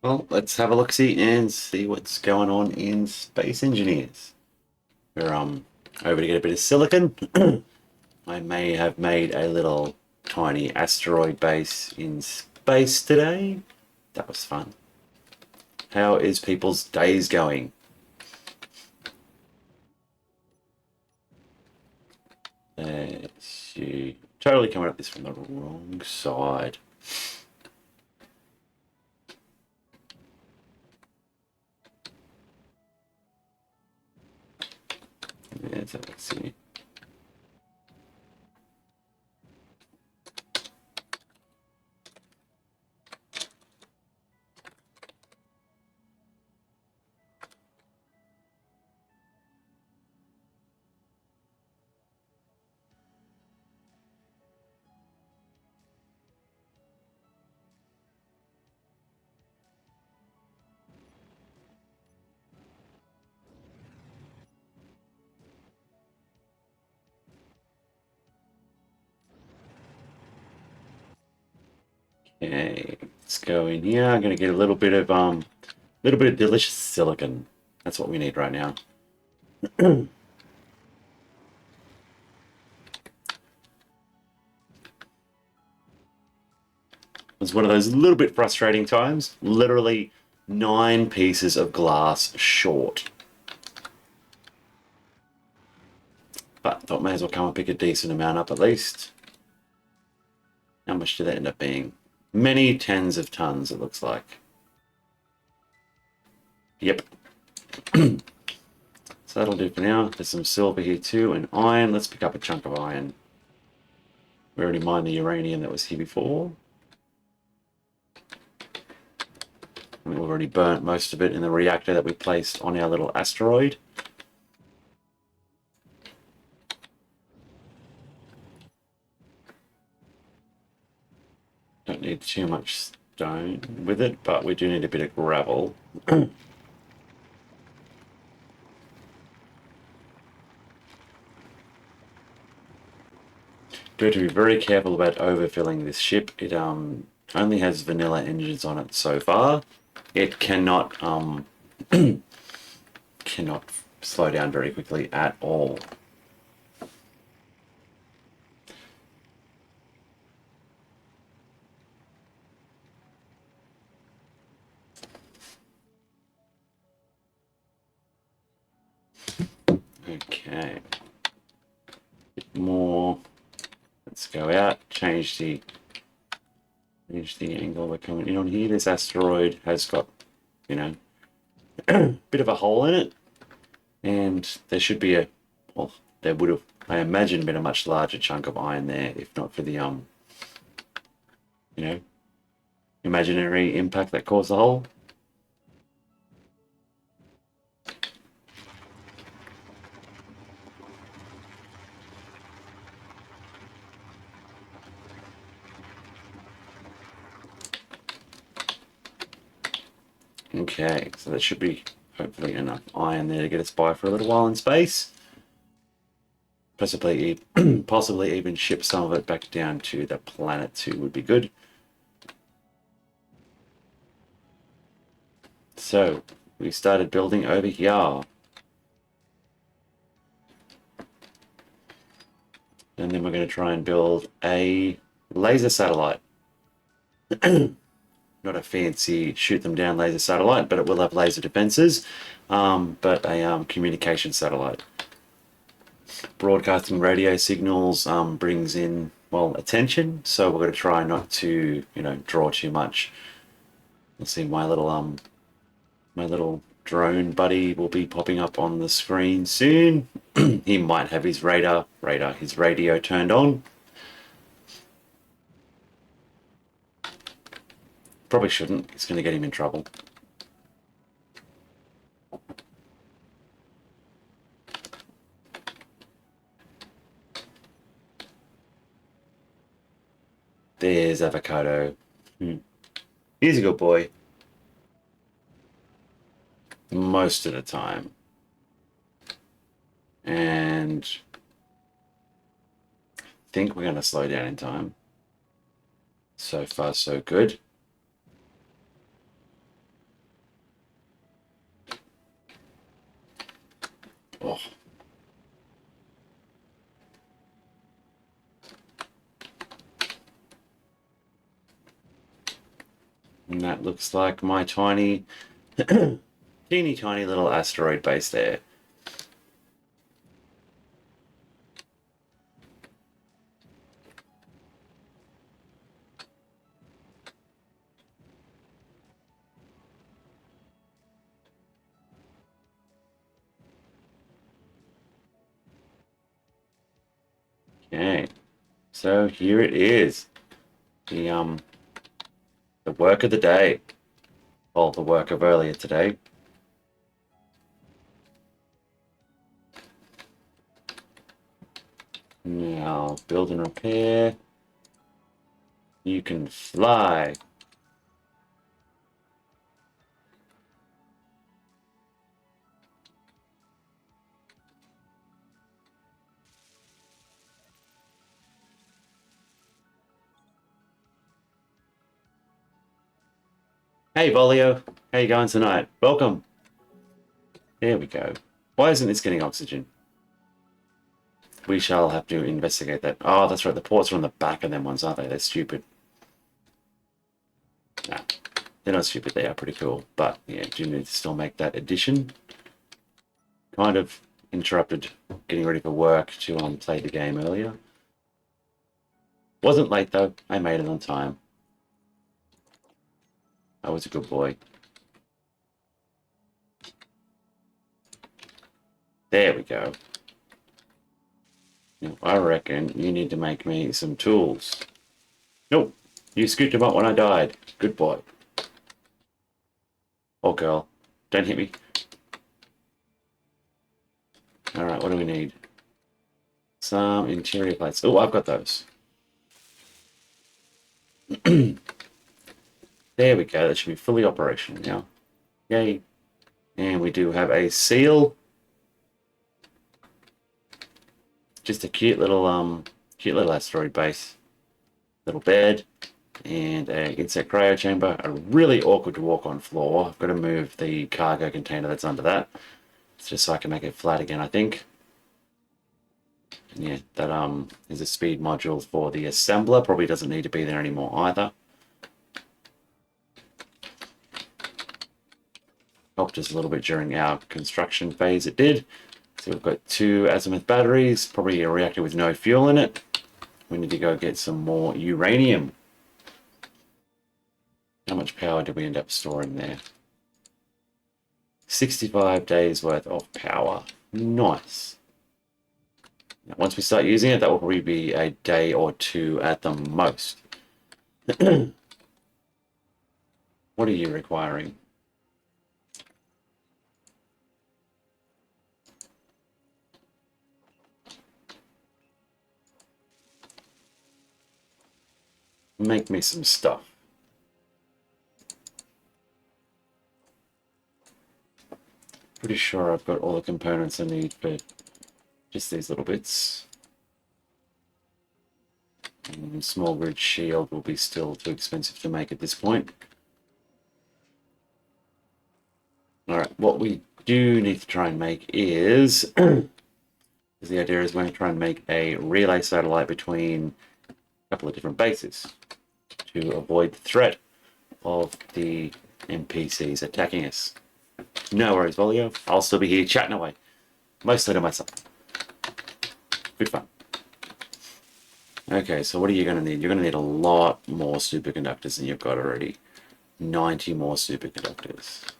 Well, let's have a look-see and see what's going on in Space Engineers. We're over to get a bit of silicon. I may have made a little tiny asteroid base in space today. That was fun. How is people's days going? Let's see. Totally coming at this from the wrong side. Let's see. Okay, let's go in here. I'm gonna get a little bit of delicious silicon. That's what we need right now. It was one of those little bit frustrating times. Literally 9 pieces of glass short. But thought may as well come and pick a decent amount up at least. How much did that end up being? Many tens of tons, it looks like. Yep. So that'll do for now. There's some silver here too, and iron. Let's pick up a chunk of iron. We already mined the uranium that was here before. We've already burnt most of it in the reactor that we placed on our little asteroid. Don't need too much stone with it, but we do need a bit of gravel. Do have to be very careful about overfilling this ship. It only has vanilla engines on it so far. It cannot cannot slow down very quickly at all. Okay. Bit more. Let's go out. Change the angle we're coming in on here. This asteroid has got, you know, bit of a hole in it, and there should be a, well, there would have, I imagine, been a much larger chunk of iron there if not for the you know, imaginary impact that caused the hole. Okay, so that should be hopefully enough iron there to get us by for a little while in space. Possibly, possibly even ship some of it back down to the planet too would be good. So we started building over here. And then we're going to try and build a laser satellite. Not a fancy shoot them down laser satellite, but it will have laser defenses. But a communication satellite. Broadcasting radio signals brings in, well, attention. So we're going to try not to, draw too much. You'll see my little drone buddy will be popping up on the screen soon. He might have his his radio turned on. Probably shouldn't. It's going to get him in trouble. There's Avocado. He's a good boy. Most of the time. And I think we're going to slow down in time. So far, so good. Oh. And that looks like my tiny, teeny tiny little asteroid base there. Okay, so here it is. The work of the day. Well, the work of earlier today. Now, build and repair. You can fly. Hey, Volio. How you going tonight? Welcome. There we go. Why isn't this getting oxygen? We shall have to investigate that. Oh, that's right. The ports are on the back of them ones, aren't they? They're stupid. Nah, they're not stupid. They are pretty cool. But, yeah, do need to still make that addition. Kind of interrupted getting ready for work to play the game earlier. Wasn't late, though. I made it on time. I was a good boy. There we go. Now, I reckon you need to make me some tools. Nope. You scooped them up when I died. Good boy. Oh, girl. Don't hit me. Alright, what do we need? Some interior plates. Oh, I've got those. There we go. That should be fully operational now. Yay. And we do have a seal. Just a cute little asteroid base. Little bed. And a insect cryo chamber. A really awkward to walk on floor. I've got to move the cargo container that's under that. It's just so I can make it flat again, I think. And yeah, that is a speed module for the assembler. Probably doesn't need to be there anymore either. Helped us a little bit during our construction phase, it did. So we've got 2 azimuth batteries, probably a reactor with no fuel in it. We need to go get some more uranium. How much power did we end up storing there? 65 days worth of power. Nice. Now, once we start using it, that will probably be a day or 2 at the most. What are you requiring? Make me some stuff. Pretty sure I've got all the components I need for just these little bits. And small grid shield will be still too expensive to make at this point. Alright, what we do need to try and make is, the idea is we're going to try and make a relay satellite between a couple of different bases to avoid the threat of the NPCs attacking us. No worries, Volio. I'll still be here chatting away. Mostly to myself. Good fun. Okay, so what are you going to need? You're going to need a lot more superconductors than you've got already. 90 more superconductors.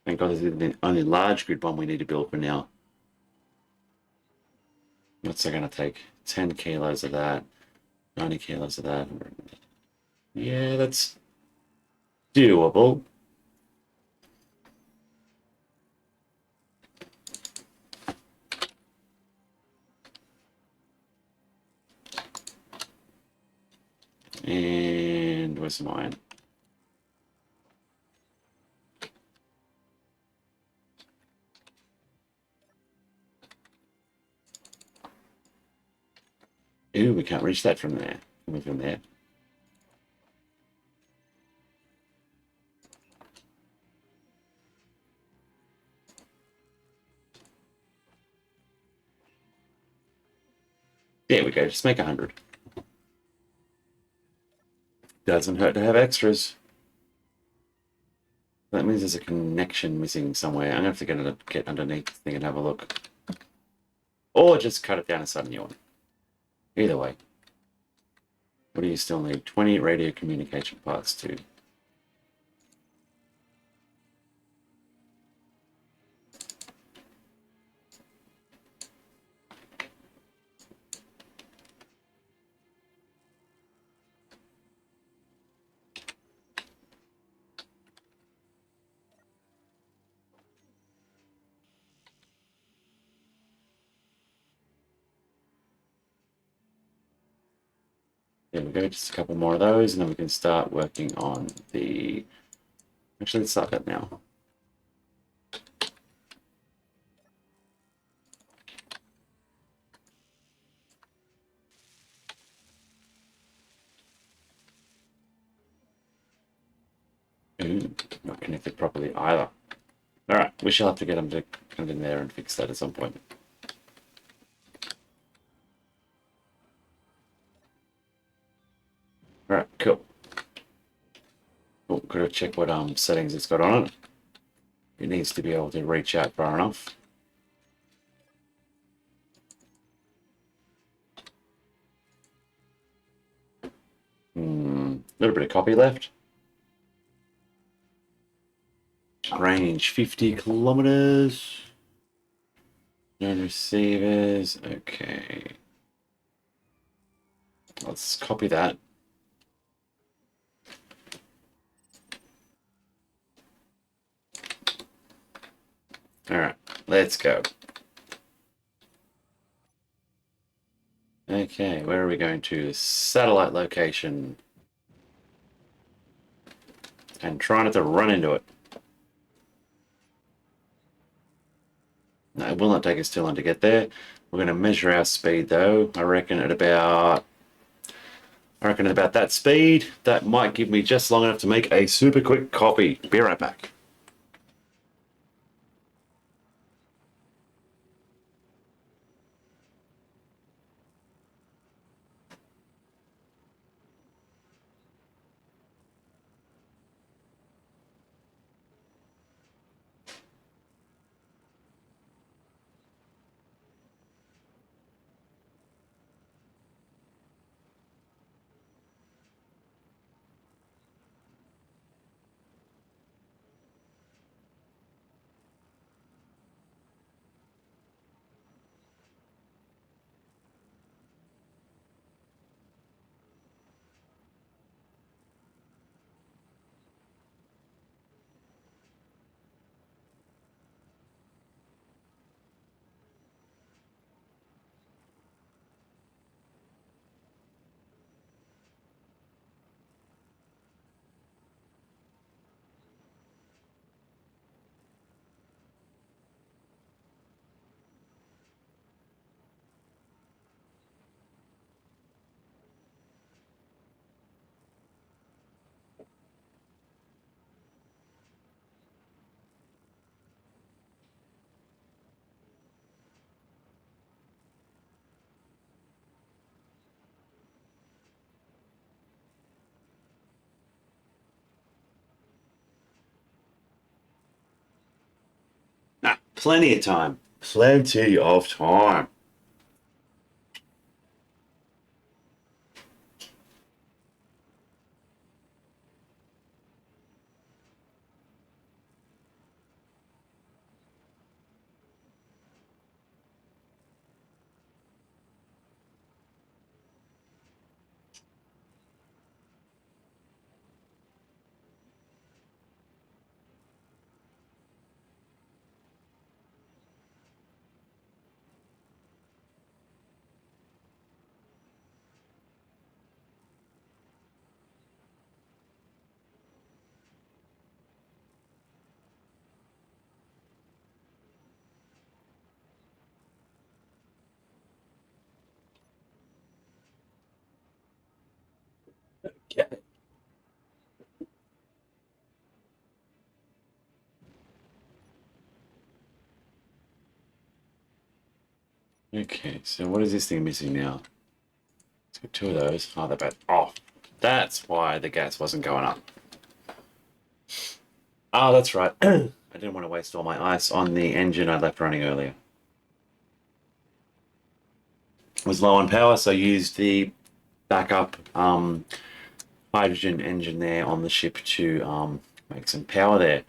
Thank God this is the only large grid one we need to build for now. What's that going to take? 10 kilos of that. 90 kilos of that. Yeah, that's doable. And where's mine? Ooh, we can't reach that from there. coming from there. There we go, just make 100. Doesn't hurt to have extras. That means there's a connection missing somewhere. I'm going to have to get underneath the thing and have a look. Or just cut it down and start a new one. Either way. What do you still need? 20 radio communication parts too. There we go, just a couple more of those, and then we can start working on the... Actually, let's start that now. Ooh, not connected properly either. Alright, we shall have to get them to come in there and fix that at some point. Alright, cool. Oh, gotta check what settings it's got on it. It needs to be able to reach out far enough. A little bit of copy left. Range 50 kilometers. No receivers. Okay. Let's copy that. Alright, let's go. Okay, where are we going to? Satellite location. And try not to run into it. No, it will not take us too long to get there. We're going to measure our speed though. I reckon at about that speed, that might give me just long enough to make a super quick copy. Be right back. Plenty of time. Plenty of time. Okay, so what is this thing missing now? Let's get two of those. Oh, they're bad. Oh, that's why the gas wasn't going up. Oh, that's right. I didn't want to waste all my ice on the engine I left running earlier. It was low on power, so I used the backup hydrogen engine there on the ship to make some power there.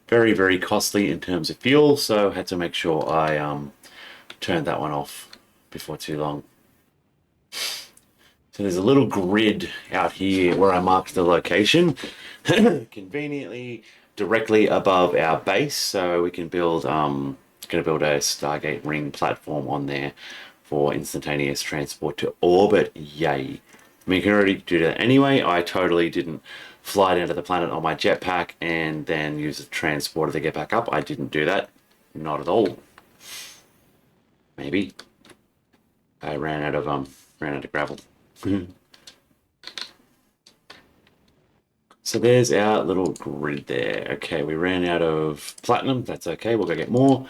Very, very costly in terms of fuel, so had to make sure I turned that one off before too long. So there's a little grid out here where I marked the location, conveniently directly above our base, so we can build going to build a Stargate ring platform on there for instantaneous transport to orbit. Yay! I mean, you can already do that anyway. I totally didn't fly down to the planet on my jetpack and then use a transporter to get back up. I didn't do that. Not at all. Maybe. I ran out of gravel. So there's our little grid there. Okay, we ran out of platinum. That's okay. We'll go get more.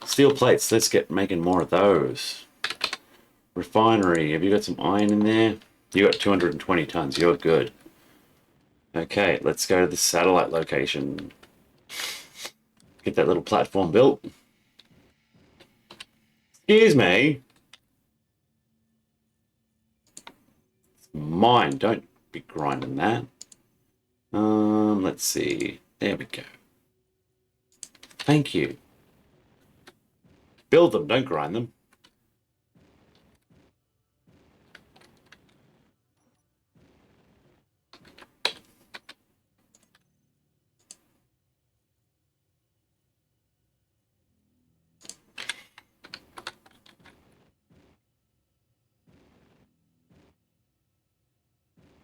Steel plates. Let's get making more of those. Refinery. Have you got some iron in there? You got 220 tons. You're good. Okay, let's go to the satellite location. Get that little platform built. Excuse me. It's mine. Don't be grinding that. Let's see. There we go. Thank you. Build them, don't grind them.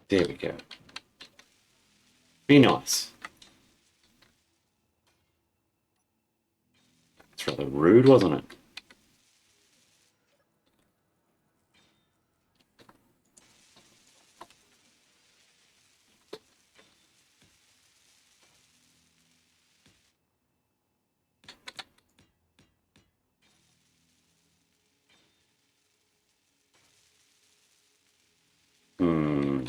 There we go. Be nice. It's rather rude, wasn't it? Hmm.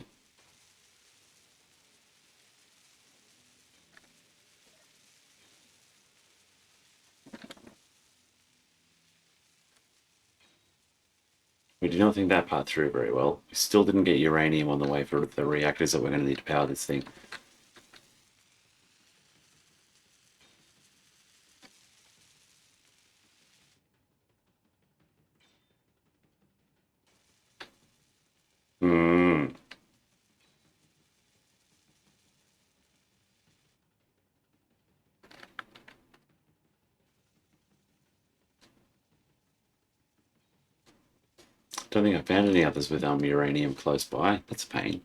We did not think that part through very well. We still didn't get uranium on the way for the reactors that we're going to need to power this thing. Hmm. Don't think I found any others with uranium close by. That's a pain.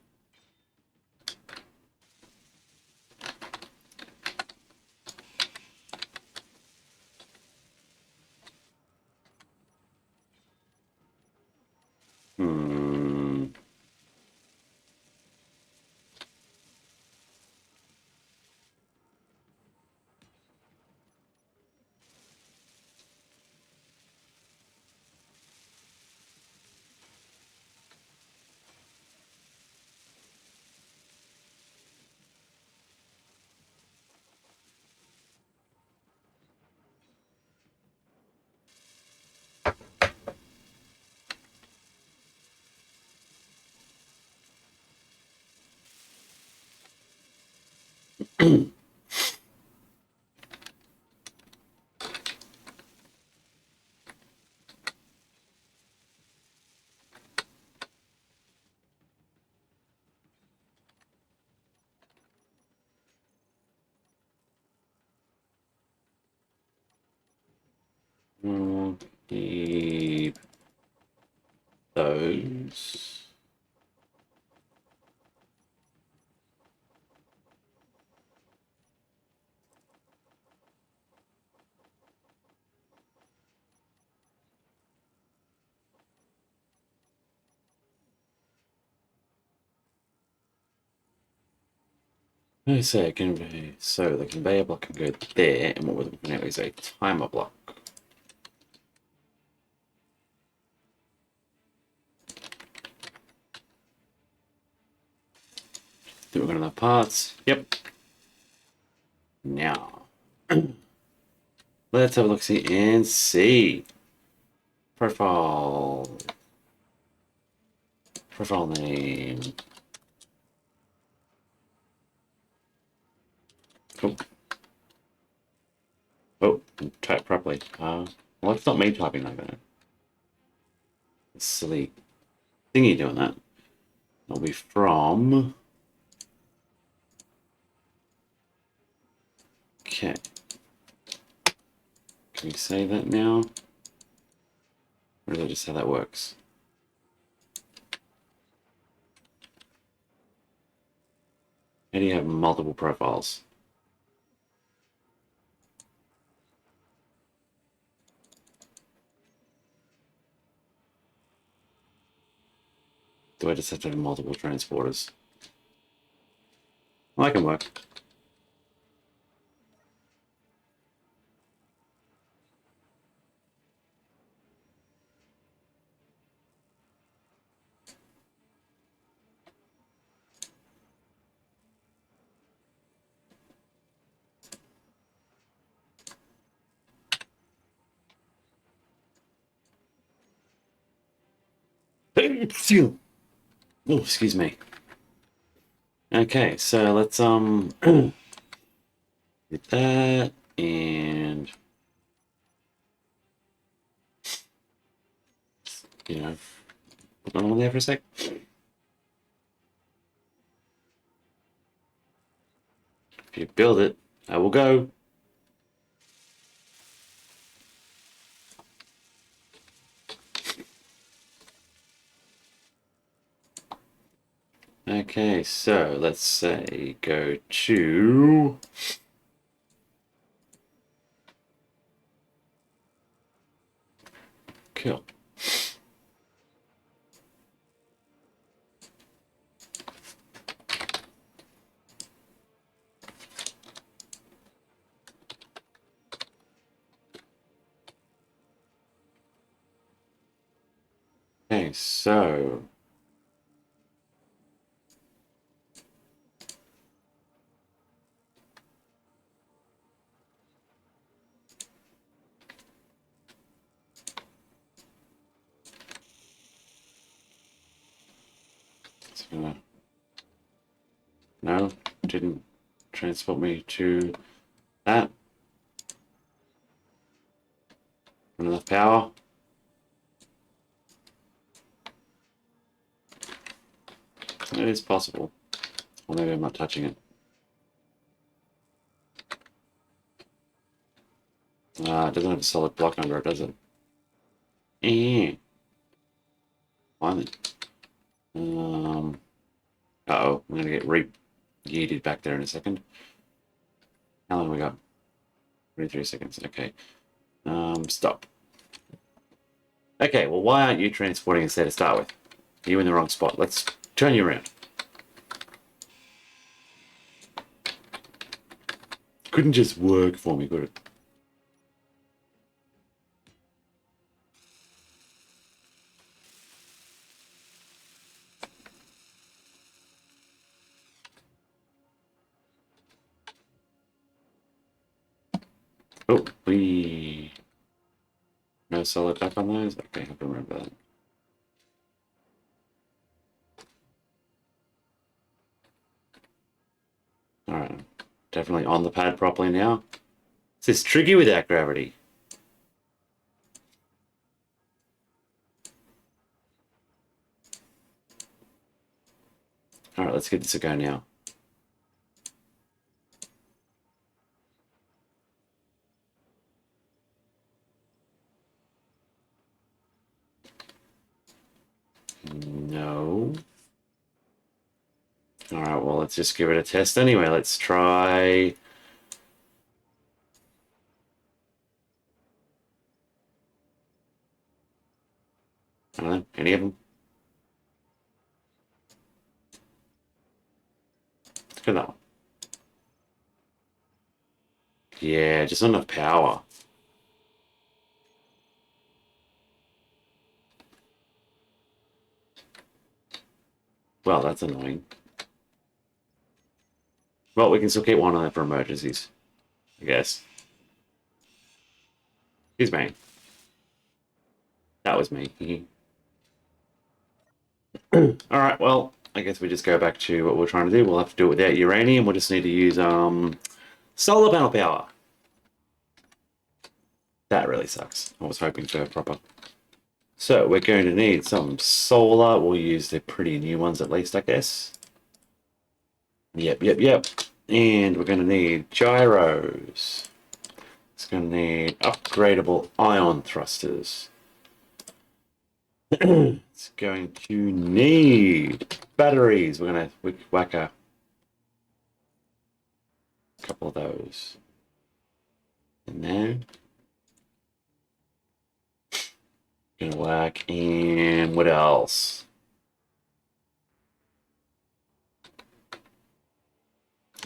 Hmm. We'll keep those. I say a conveyor. So the conveyor block can go there, and what we're looking at is a timer block. we've got enough parts. Yep. Now, let's have a look, see, and see. Profile. Profile name. Oh. Oh, type properly. Well, it's not me typing like that. It's silly thingy doing that. It'll be from. Okay. Can we say that now? Or is that just how that works? How do you have multiple profiles? Do I just have to have multiple transporters? Well, that can work. Oh, excuse me. Okay, so let's get that and put that on there for a sec. If you build it, I will go. Okay, so let's say go to kill. Okay, so it's gonna no, didn't transport me to that. Not enough power. It is possible. Or maybe I'm not touching it. It doesn't have a solid block under it, does it? Finally. Uh-oh, I'm gonna get yeeted back there in a second. How long have we got? 23 seconds. Okay. Stop. Okay, well, why aren't you transporting instead to start with? You're in the wrong spot. Let's turn you around. Couldn't just work for me, could it? Oh, no solid back on those? Okay, I have to remember that. Alright, definitely on the pad properly now. This is tricky without gravity. Alright, let's get this a go now. No. Alright, well, let's just give it a test anyway. Let's try... I don't know, any of them? Let's go that one. Yeah, just not enough power. Well, that's annoying. Well, we can still keep one on there for emergencies, I guess. Excuse me. That was me. Alright, well, I guess we just go back to what we're trying to do. We'll have to do it without uranium. We'll just need to use solar panel power. That really sucks. I was hoping for proper. So we're going to need some solar. We'll use the pretty new ones at least, I guess. Yep. And we're going to need gyros. It's going to need upgradable ion thrusters. It's going to need batteries. We're going to whack a couple of those in there. Gonna whack, and what else?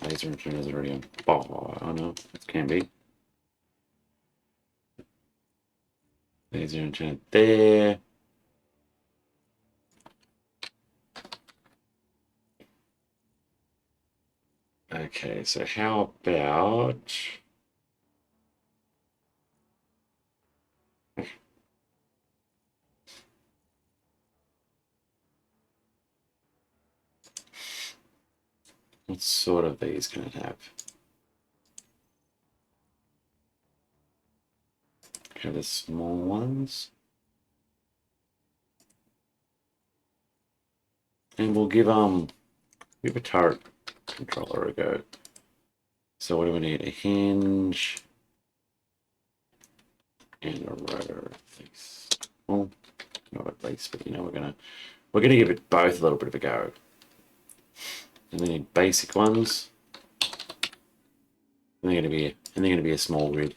Laser engineers already on. Oh no, it can be. Laser engineer there. Okay, so how about what sort of these can it have? Okay, the small ones. And we'll give a turret controller a go. So what do we need? A hinge and a rotor at least. Well, not at least, but you know, we're gonna give it both a little bit of a go. And we need basic ones. And they're gonna be a small grid.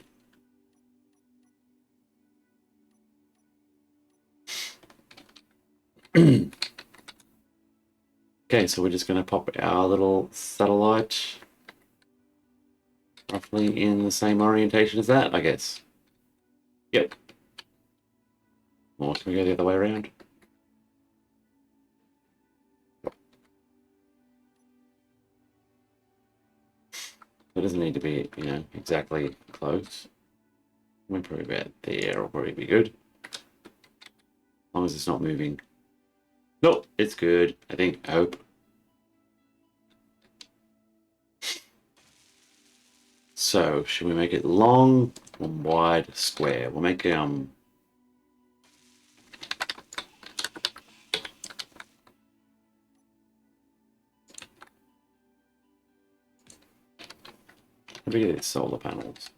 Okay, so we're just gonna pop our little satellite roughly in the same orientation as that, I guess. Yep. Or can we go the other way around? It doesn't need to be, you know, exactly close. We're probably about there, will probably be good. As long as it's not moving. Nope, it's good, I think, I hope. So, should we make it long, wide, square? We'll make how big are these solar panels?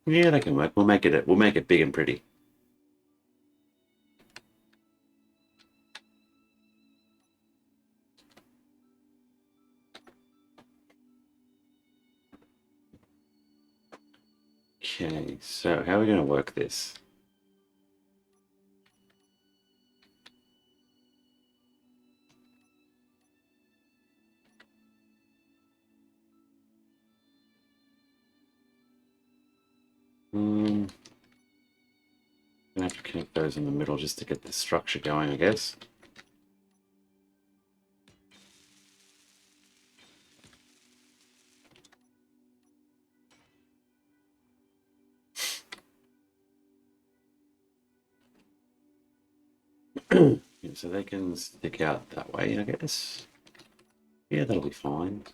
Yeah, that can work. We'll make it big and pretty. Okay, so how are we going to work this? Gonna have to connect those in the middle just to get the structure going, I guess. Yeah, so they can stick out that way, I guess. Yeah, that'll be fine.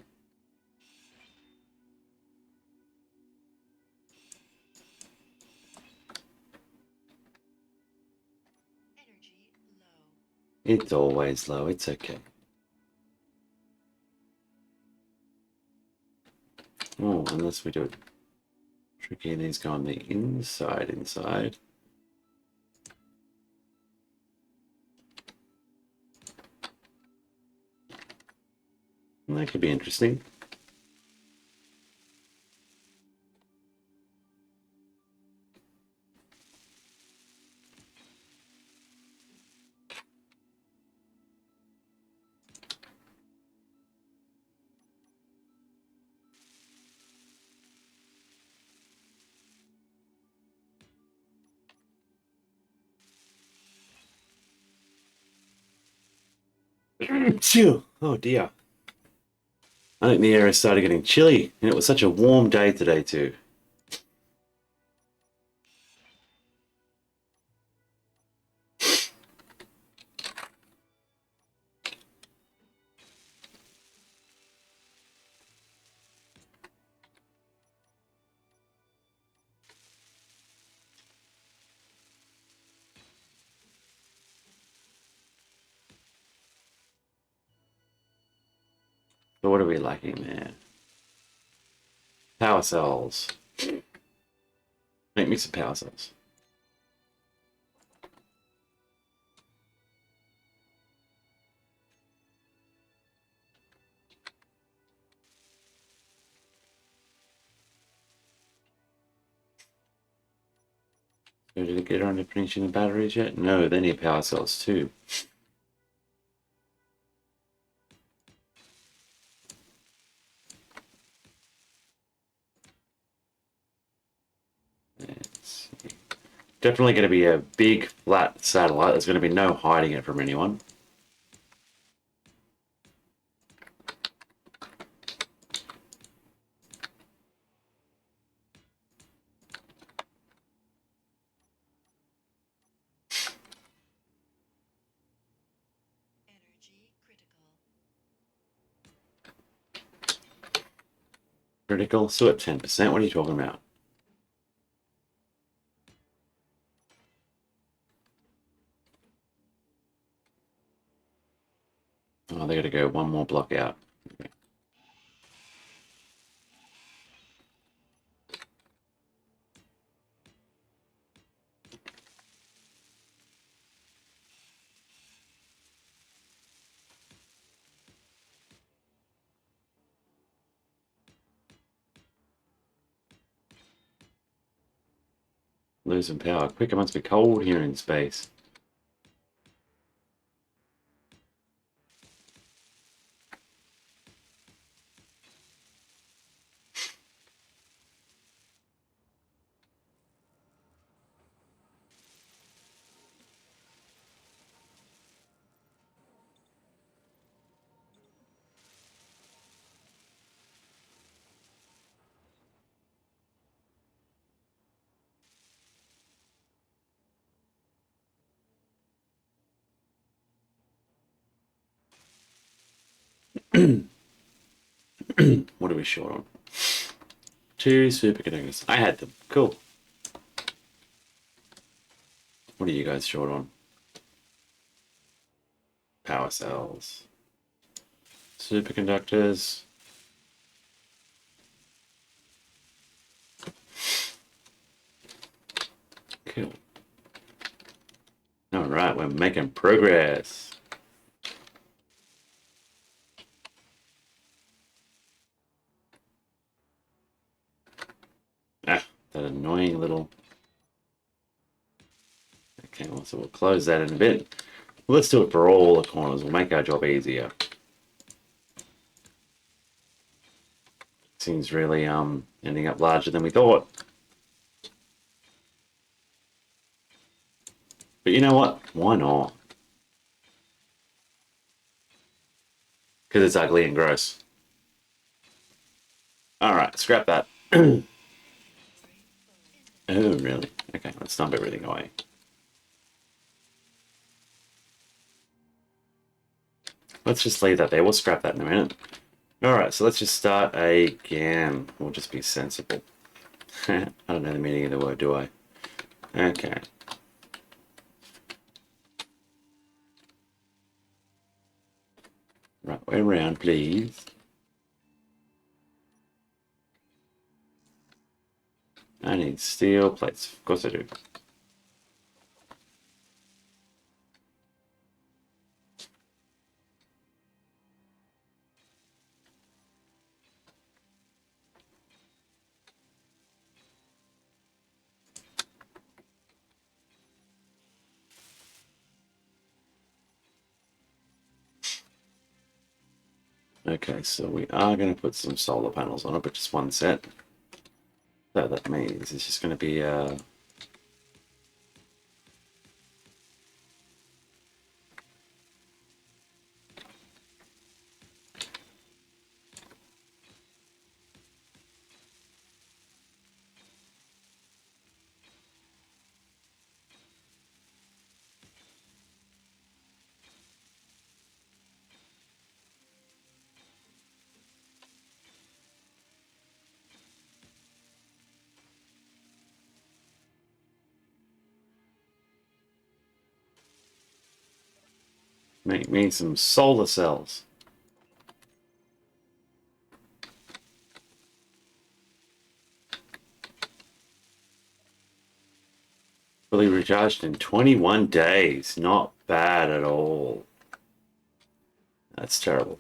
It's always low, it's okay. Oh, unless we do it tricky and these go on the inside. That could be interesting. Phew. Oh dear. I think the air has started getting chilly, and it was such a warm day today too. So what are we lacking there? Power cells. Make me some power cells. So did it get around to finishing the batteries yet? No, they need power cells too. Let's see. Definitely going to be a big flat satellite. There's going to be no hiding it from anyone. Critical, so at 10%. What are you talking about? Oh, they got to go one more block out. Okay. Losing power. Quick, it must be cold here in space. What are we short on? 2 superconductors. I had them. Cool. What are you guys short on? Power cells. Superconductors. Cool. Alright, we're making progress. Ah, that annoying little... Okay, well, so we'll close that in a bit. Well, let's do it for all the corners. We'll make our job easier. Seems really ending up larger than we thought. But you know what? Why not? Because it's ugly and gross. Alright, scrap that. Oh, really? Okay, let's dump everything away. Let's just leave that there. We'll scrap that in a minute. Alright, so let's just start again. We'll just be sensible. I don't know the meaning of the word, do I? Okay. Right way around, please. I need steel plates. Of course I do. Okay, so we are going to put some solar panels on it, but just one set. So that means it's just going to be Make me some solar cells. Fully recharged in 21 days. Not bad at all. That's terrible.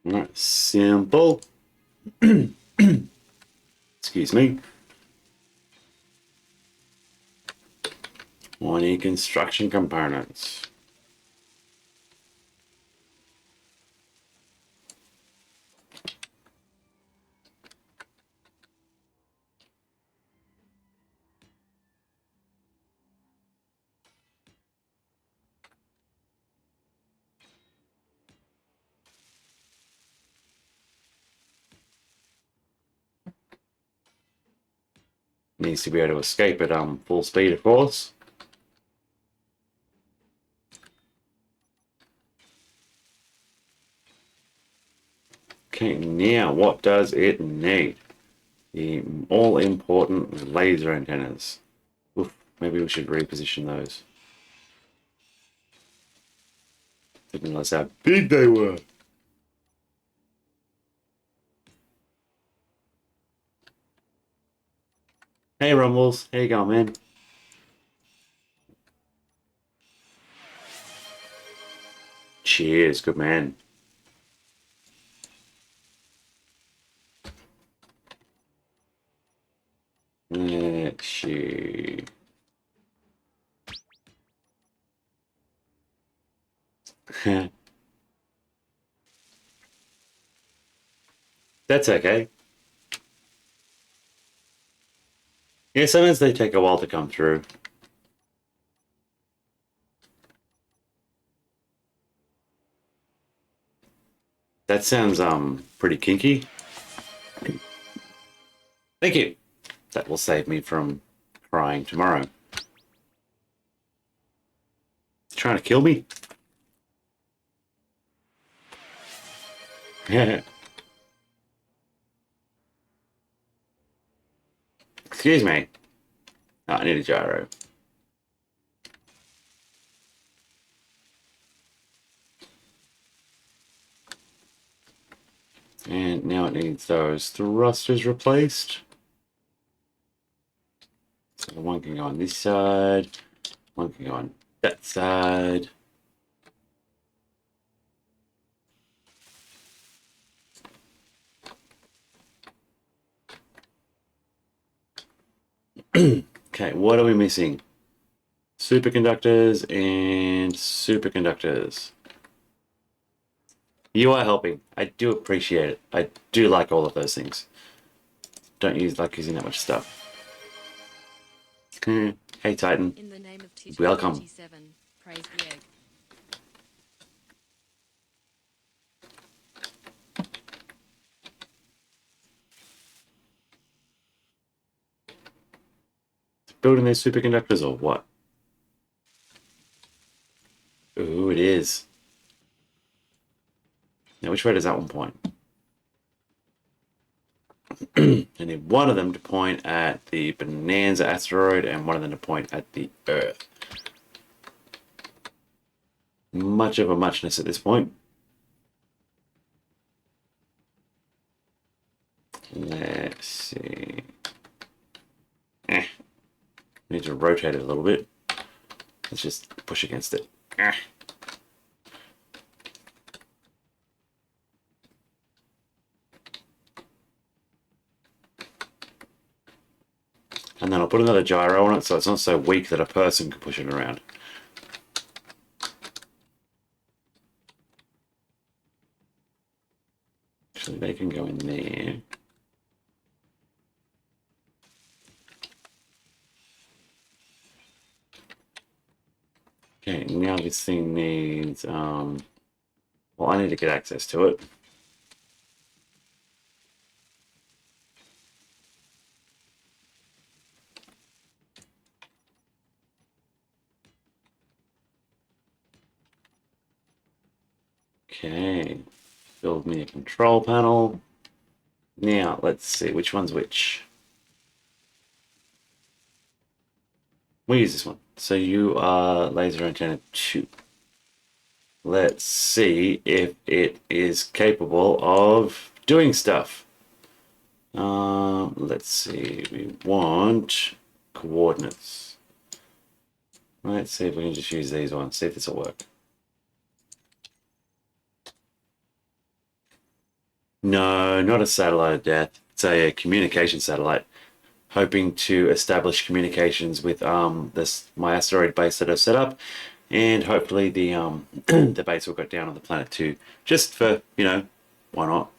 All right, simple. Excuse me. 20 construction components. Needs to be able to escape at full speed, of course. Okay, now what does it need? The all-important laser antennas. Oof, maybe we should reposition those. Didn't realize how big they were. Hey, Rumbles. How you going, man? Cheers, good man. Let's see. That's okay. Yeah, sometimes they take a while to come through. That sounds pretty kinky. Thank you. That will save me from crying tomorrow. Trying to kill me? Excuse me. Oh, I need a gyro. And now it needs those thrusters replaced. So one can go on this side, one can go on that side. Okay, what are we missing? Superconductors and superconductors. You are helping. I do appreciate it. I do like all of those things. Don't like using that much stuff. Hey, Titan. In the name of Welcome. praise the egg. Building these superconductors or what? Ooh, it is. Now, which way does that one point? I need one of them to point at the Bonanza asteroid and one of them to point at the Earth. Much of a muchness at this point. Let's see. Need to rotate it a little bit. Let's just push against it. And then I'll put another gyro on it so it's not so weak that a person can push it around. Actually, they can go in there. Okay, now this thing needs, well, I need to get access to it. Okay, build me a control panel. Now, let's see, which one's which? We'll use this one. So you are laser antenna 2. Let's see if it is capable of doing stuff. Let's see, we want coordinates. Let's see if we can just use these ones, see if this will work. No, not a satellite of death. It's a communication satellite, hoping to establish communications with this my asteroid base that I've set up, and hopefully the the base will go down on the planet too, just for, you know, why not?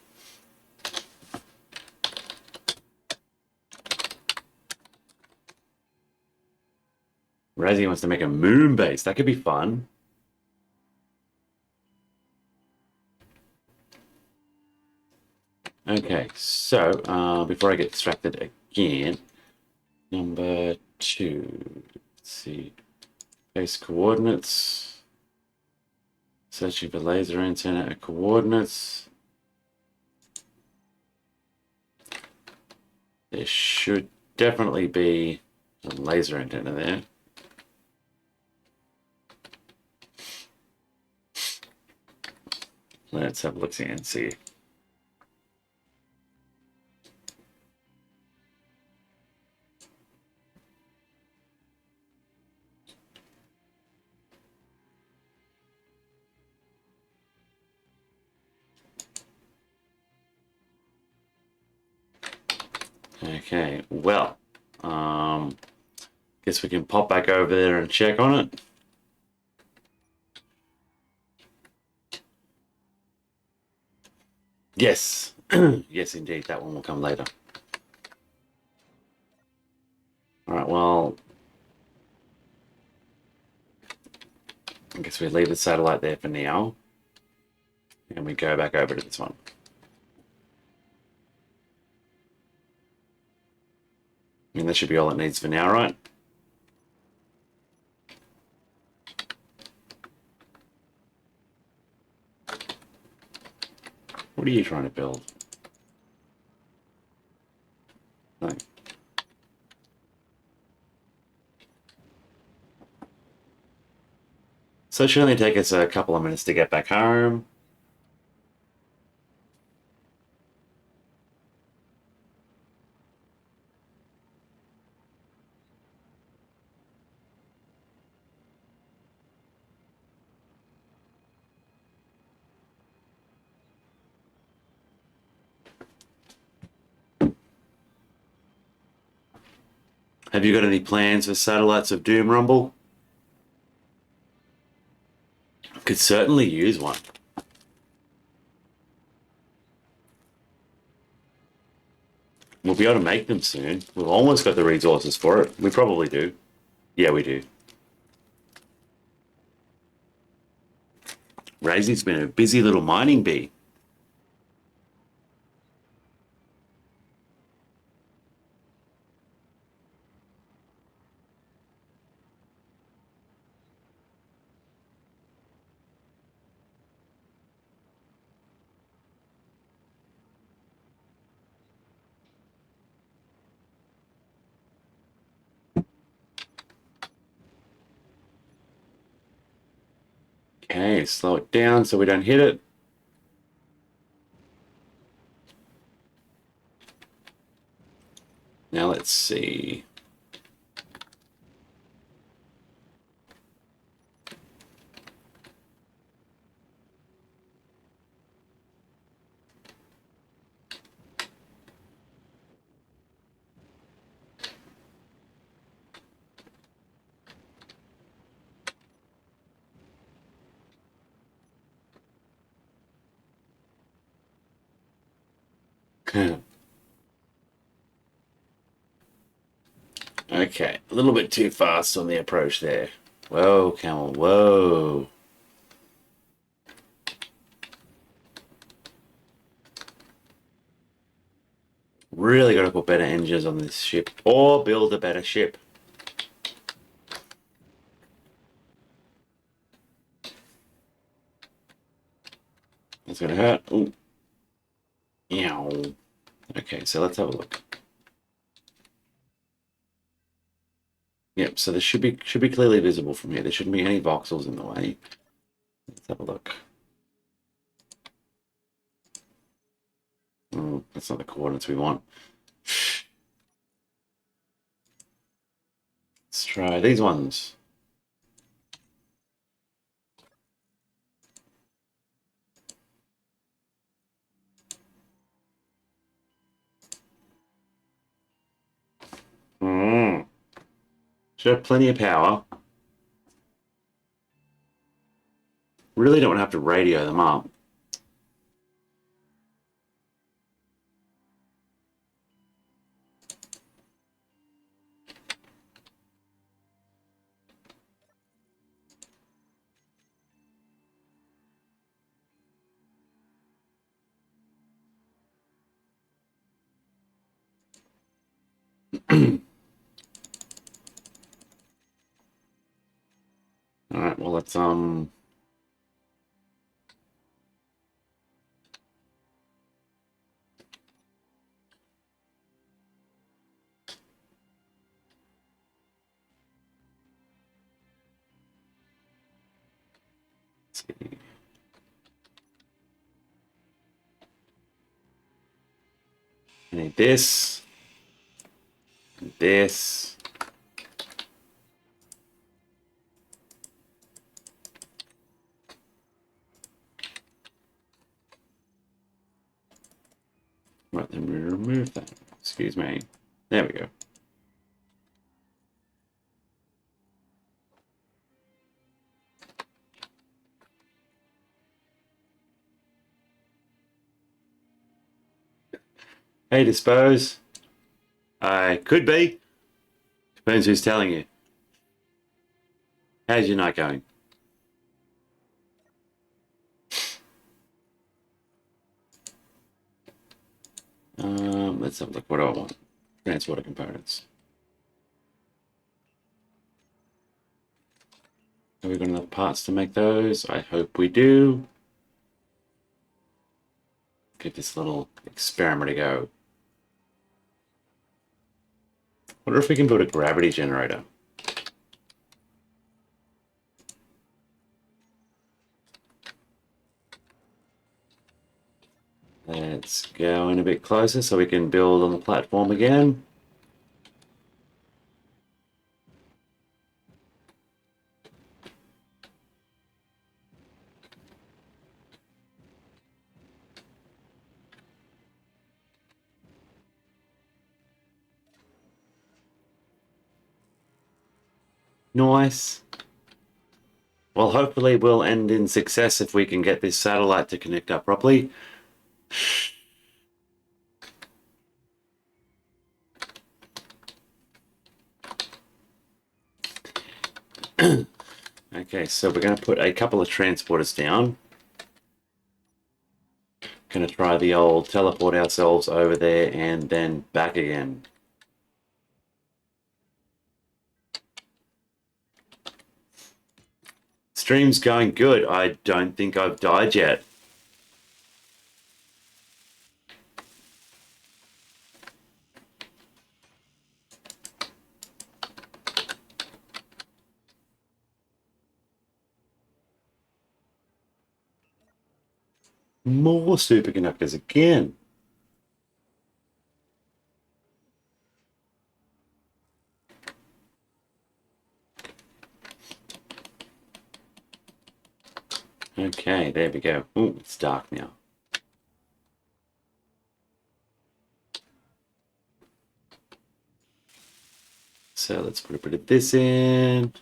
Razzie wants to make a moon base. That could be fun. Okay, so before I get distracted again, number 2. Let's see. Base coordinates. Searching for laser antenna coordinates. There should definitely be a laser antenna there. Let's have a look and see. Okay, well, guess we can pop back over there and check on it. Yes, yes, indeed, that one will come later. All right, well, I guess we leave the satellite there for now, and we go back over to this one. I mean, that should be all it needs for now, right? What are you trying to build? No. So it should only take us a couple of minutes to get back home. Have you got any plans for Satellites of Doom, Rumble? Could certainly use one. We'll be able to make them soon. We've almost got the resources for it. We probably do. Yeah, we do. Razzie's been a busy little mining bee. Okay, slow it down so we don't hit it. Now let's see. Okay, a little bit too fast on the approach there. Whoa, camel, whoa. Really got to put better engines on this ship or build a better ship. It's going to hurt. Ooh. Ew. Okay, so let's have a look. Yep, so this should be clearly visible from here. There shouldn't be any voxels in the way. Let's have a look. That's not the coordinates we want. Let's try these ones. Should have plenty of power. Really don't have to radio them up. All right, well, let's see. I need this, and this. Right, then we remove that. Excuse me. There we go. Hey, dispose. I could be. Depends who's telling you. How's your night going? Let's have a look. What do I want? Transporter components. Have we got enough parts to make those? I hope we do. Give this little experiment a go. Wonder if we can build a gravity generator. Let's go in a bit closer so we can build on the platform again. Nice. Well, hopefully we'll end in success if we can get this satellite to connect up properly. Okay, so we're going to put a couple of transporters down. Going to try the old teleport ourselves over there and then back again. Stream's going good. I don't think I've died yet. More superconductors again. Okay, there we go. Ooh, it's dark now. So let's put a bit of this in.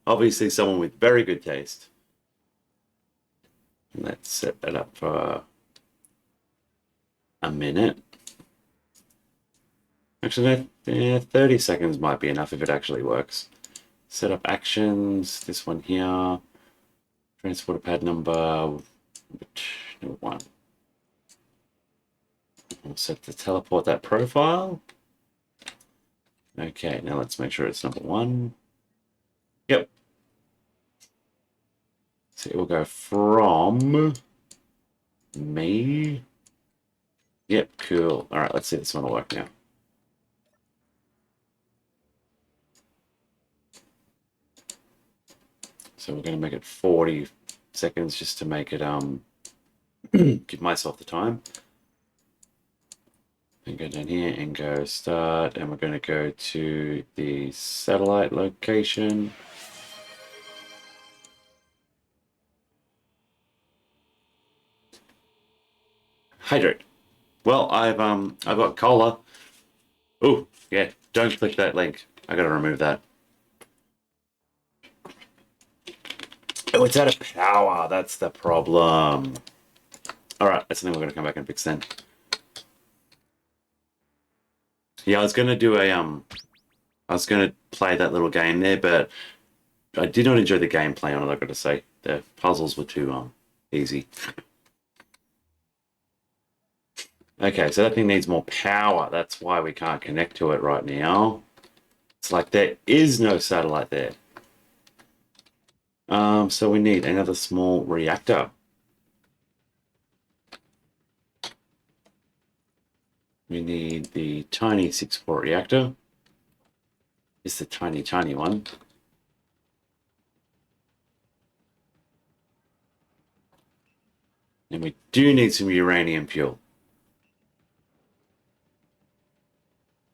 Obviously someone with very good taste. Let's set that up for a minute. Actually, no, 30 seconds might be enough if it actually works. Set up actions, this one here. Transporter pad number 1. We'll set to teleport that profile. Okay, now let's make sure it's number 1. Yep. So it will go from me. Yep, cool. All right, let's see if this one will work now. So we're going to make it 40 seconds just to make it give myself the time. And go down here and go start, and we're going to go to the satellite location. Hydrate. Well, I've got cola. Oh, yeah, don't click that link. I gotta remove that. Oh, it's out of power. That's the problem. All right, that's something we're gonna come back and fix then. Yeah, I was gonna do a I was gonna play that little game there, but I did not enjoy the gameplay on it. I've got to say, the puzzles were too easy. Okay, so that thing needs more power. That's why we can't connect to it right now. It's like there is no satellite there. So we need another small reactor. We need the tiny 6-port reactor. It's the tiny, tiny one. And we do need some uranium fuel.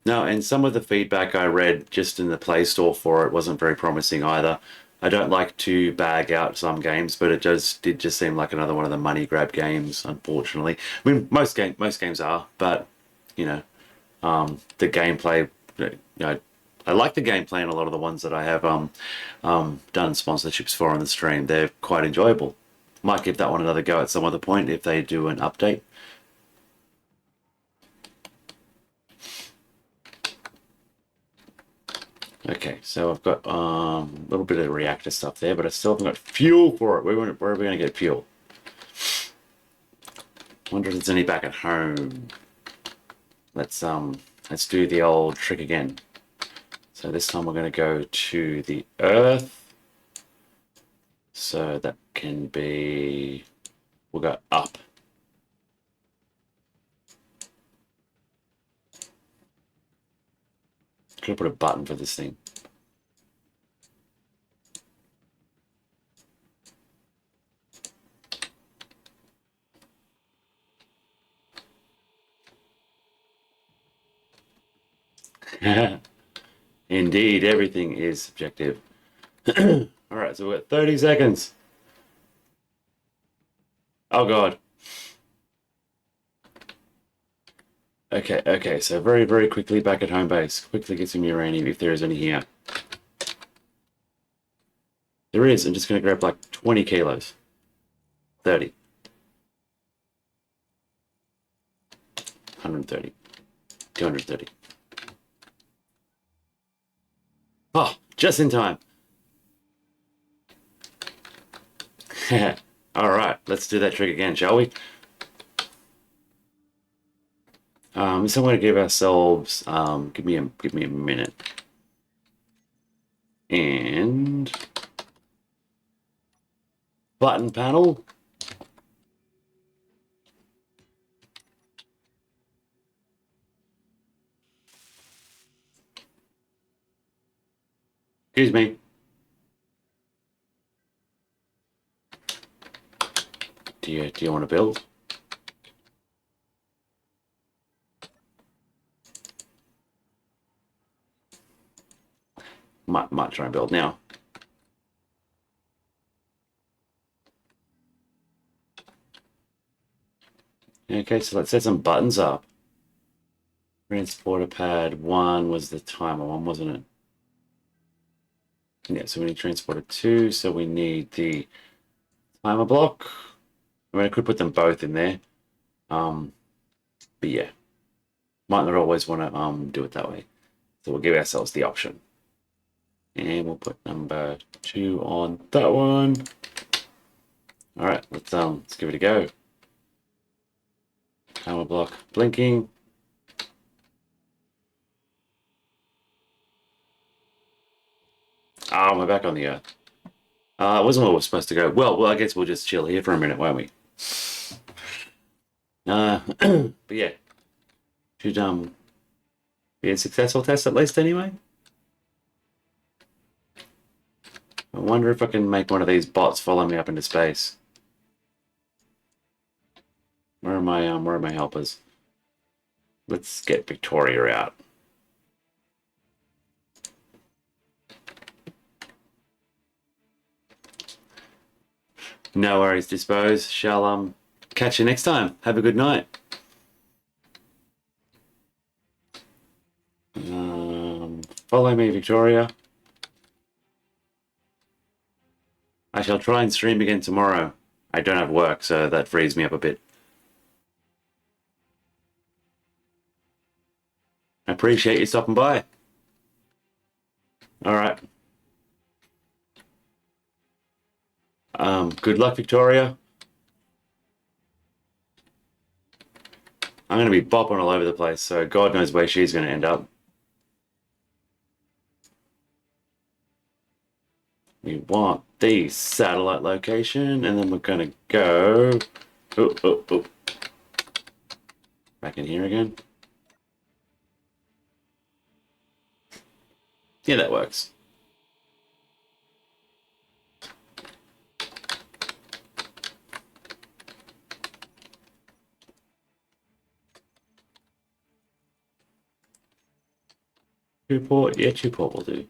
No, and some of the feedback I read just in the Play Store for it wasn't very promising either. I don't like to bag out some games, but it did just seem like another one of the money grab games, unfortunately. I mean, most games are, but you know, the gameplay, I like the gameplay in a lot of the ones that I have done sponsorships for on the stream. They're quite enjoyable. Might give that one another go at some other point if they do an update. Okay, so I've got a little bit of reactor stuff there, but I still haven't got fuel for it. Where are we going to get fuel? Wonder if there's any back at home. Let's do the old trick again. So this time we're going to go to the Earth. So that can be, we'll go up. Could have put a button for this thing. Indeed, everything is subjective. All right, so we've got 30 seconds. Oh, God. Okay, so very, very quickly back at home base. Quickly get some uranium if there is any here. There is. I'm just going to grab like 20 kilos. 30. 130. 230. Oh, just in time. All right, let's do that trick again, shall we? So I'm going to give ourselves, give me a minute. And button panel. Excuse me. Do you want to build? Might try and build now. Okay, so let's set some buttons up. Transporter pad 1 was the timer one, wasn't it? Yeah, so we need transporter 2, so we need the timer block. I mean, I could put them both in there. But yeah, might not always want to do it that way. So we'll give ourselves the option. And we'll put number 2 on that one. All right, let's give it a go. Timer block blinking. Oh, we're back on the Earth. It wasn't where we're supposed to go. Well, I guess we'll just chill here for a minute, won't we? But yeah, should be a successful test at least anyway. I wonder if I can make one of these bots follow me up into space. Where are my helpers? Let's get Victoria out. No worries, Dispose. Shall catch you next time. Have a good night. Follow me, Victoria. I shall try and stream again tomorrow. I don't have work, so that frees me up a bit. I appreciate you stopping by. All right. Good luck, Victoria. I'm going to be bopping all over the place, so God knows where she's going to end up. We want the satellite location, and then we're going to go... Oh. Back in here again. Yeah, that works. Two-port? Yeah, two-port will do.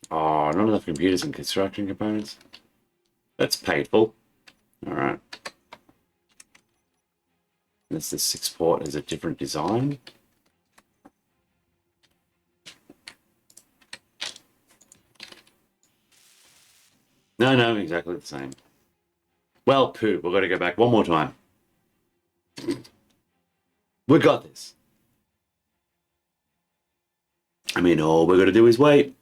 Oh, not enough computers and construction components. That's painful. Alright. This the 6-port has a different design. No, exactly the same. Well, poo, we've got to go back one more time. We got this. I mean, all we're going to do is wait.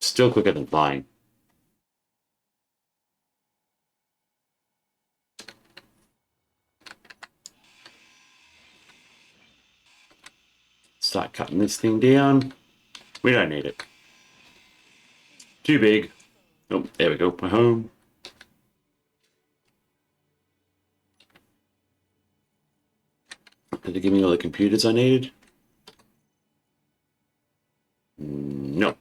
Still quicker than flying. Start cutting this thing down. We don't need it. Too big. Oh, there we go. We're home. Did it give me all the computers I needed? No.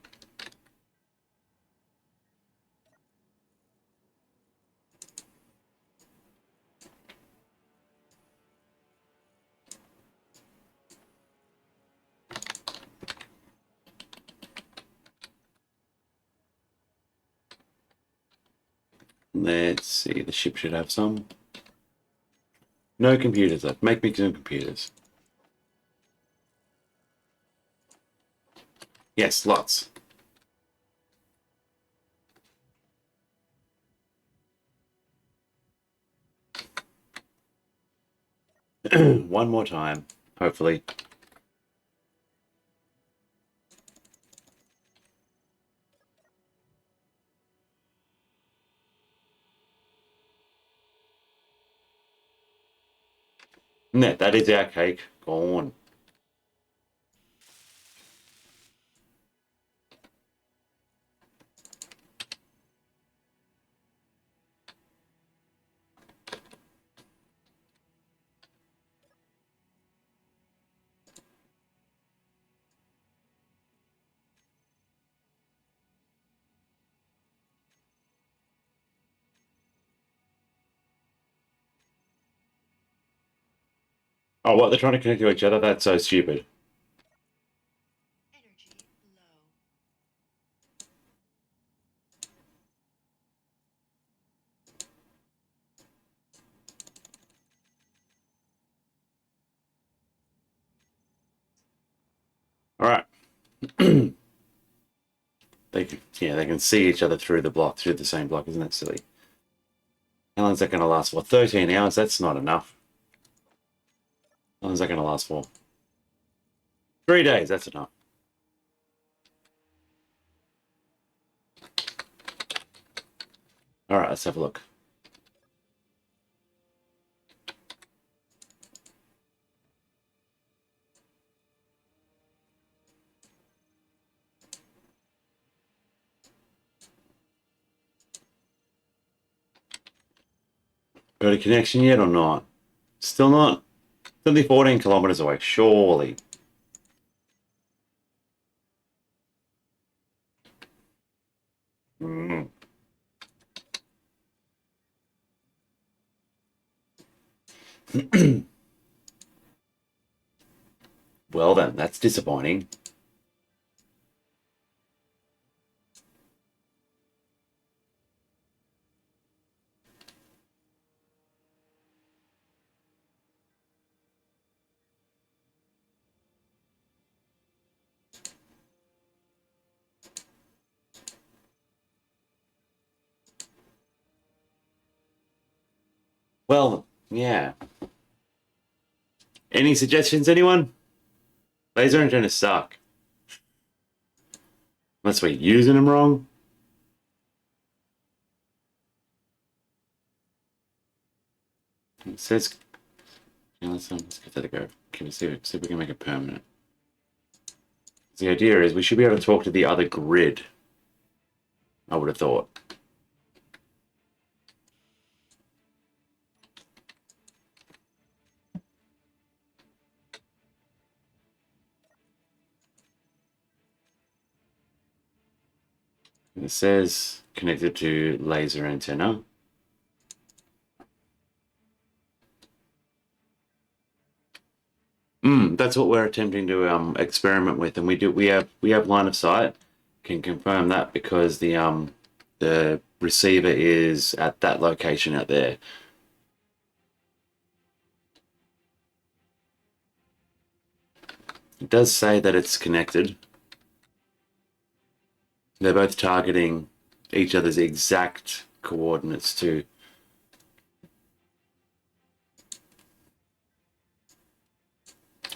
Let's see. The ship should have some. No computers left. Make me some computers. Yes, lots. One more time, hopefully. No, that is our cake. Gone. Oh, what? They're trying to connect to each other? That's so stupid. All right. Yeah, they can see each other through the block, through the same block. Isn't that silly? How long is that going to last for? 13 hours? That's not enough. How long is that going to last for? 3 days, that's enough. All right, let's have a look. Got a connection yet or not? Still not. It's only 14 kilometers away, surely. Mm. Well then, that's disappointing. Well, yeah. Any suggestions, anyone? Laser antennas suck. Unless we're using them wrong. It says, yeah, let's give that a go. Can we see if we can make it permanent? The idea is we should be able to talk to the other grid, I would have thought. And it says connected to laser antenna. That's what we're attempting to experiment with, and we have line of sight. Can confirm that because the receiver is at that location out there. It does say that it's connected. They're both targeting each other's exact coordinates too.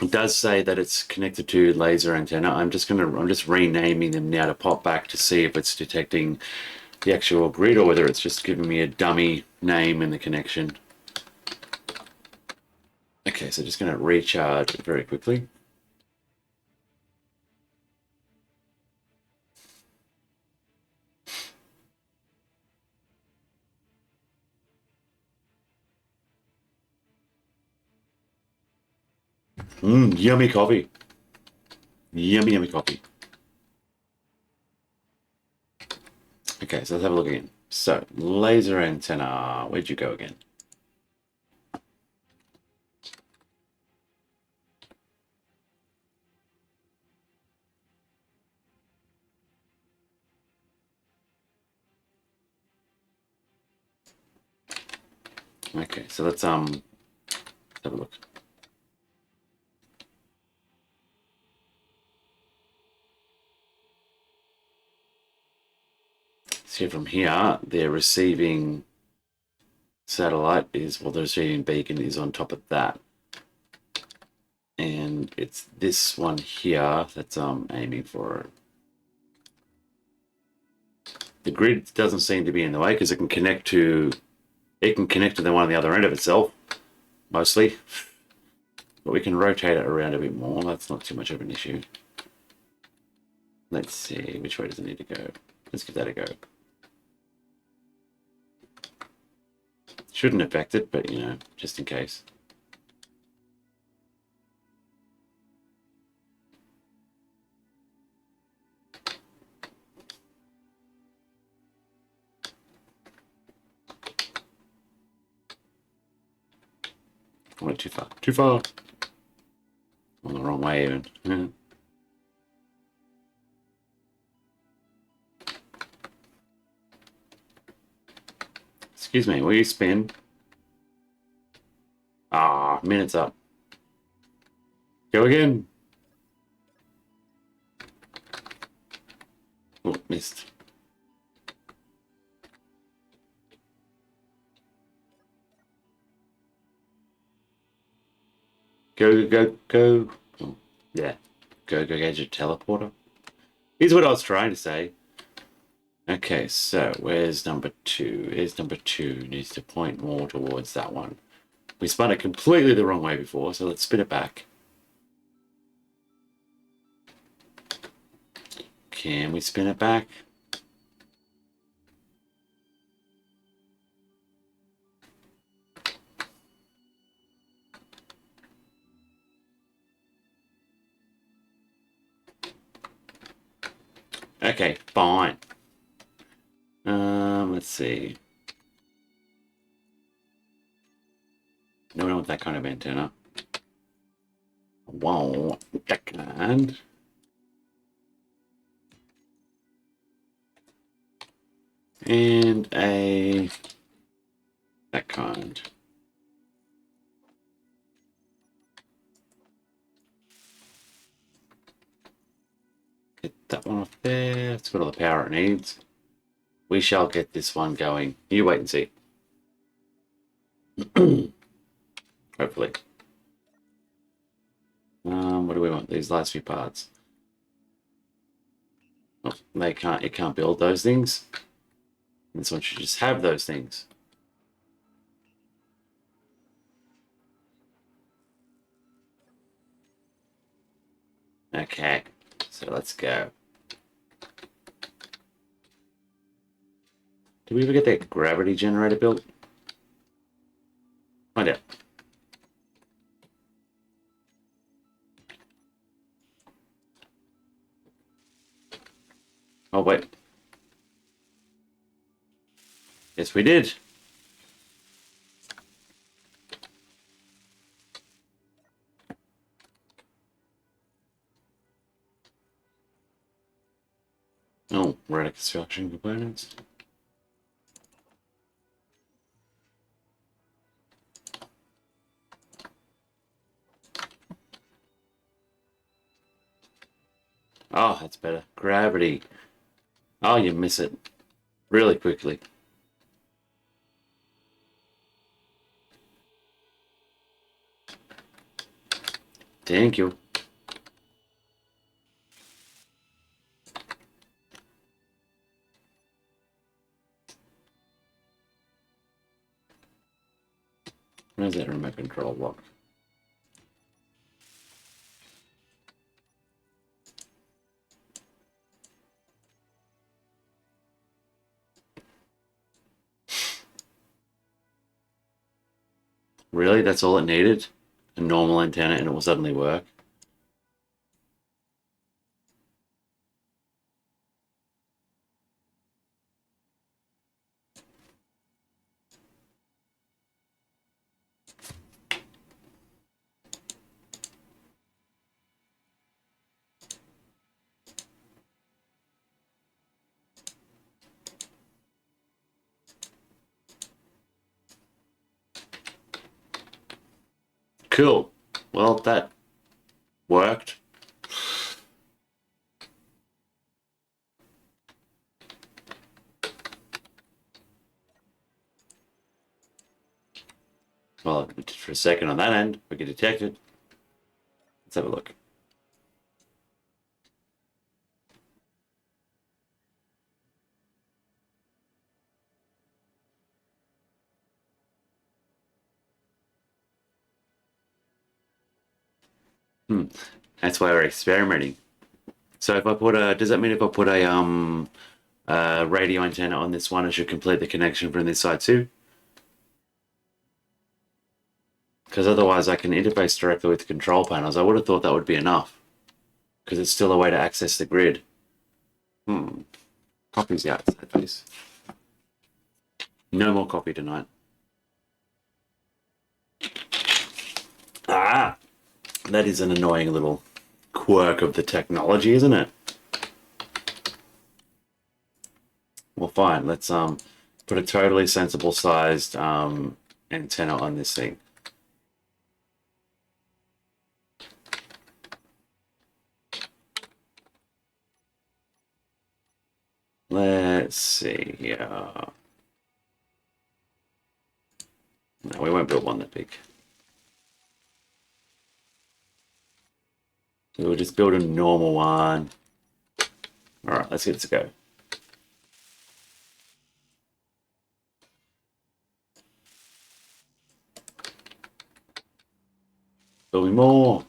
It does say that it's connected to laser antenna. I'm just renaming them now to pop back to see if it's detecting the actual grid or whether it's just giving me a dummy name in the connection. Okay, so just going to recharge it very quickly. Yummy coffee. Yummy, yummy coffee. Okay, so let's have a look again. So, laser antenna. Where'd you go again? Okay, so let's have a look. See from here, their receiving satellite is, well, the receiving beacon is on top of that. And it's this one here that's aiming for. The grid doesn't seem to be in the way because it can connect to the one on the other end of itself, mostly. But we can rotate it around a bit more. That's not too much of an issue. Let's see, which way does it need to go? Let's give that a go. Shouldn't affect it, but just in case. I went too far. Too far. On the wrong way even. Excuse me, will you spin? Ah, minute's up. Go again. Oh, missed. Go. Oh, yeah. Go gadget teleporter. Here's what I was trying to say. Okay, so where's number 2? Here's number 2. Needs to point more towards that one. We spun it completely the wrong way before, so let's spin it back. Can we spin it back? Okay, fine. Let's see. No, we don't want that kind of antenna. Whoa, that kind. And that kind. Get that one off there. It's got all the power it needs. We shall get this one going. You wait and see. Hopefully. What do we want? These last few parts. Oh, it can't build those things. This one should just have those things. Okay, so let's go. Did we ever get that gravity generator built? Find out. Oh, wait. Yes, we did. Oh, we're out of construction components. Oh, that's better. Gravity. Oh, you miss it really quickly. Thank you. Where's that remote control block? Really? That's all it needed? A normal antenna and it will suddenly work? Cool. Well, that worked. Well, for a second on that end, we could detect it. Let's have a look. That's why we're experimenting. So if I put does that mean if I put a radio antenna on this one, it should complete the connection from this side too? Because otherwise I can interface directly with the control panels. I would have thought that would be enough. Because it's still a way to access the grid. Copy's the outside face. No more copy tonight. Ah! That is an annoying little quirk of the technology, isn't it? Well, fine. Let's put a totally sensible sized antenna on this thing. Let's see here. No, we won't build one that big. So we'll just build a normal one. All right, let's get to go. Building more.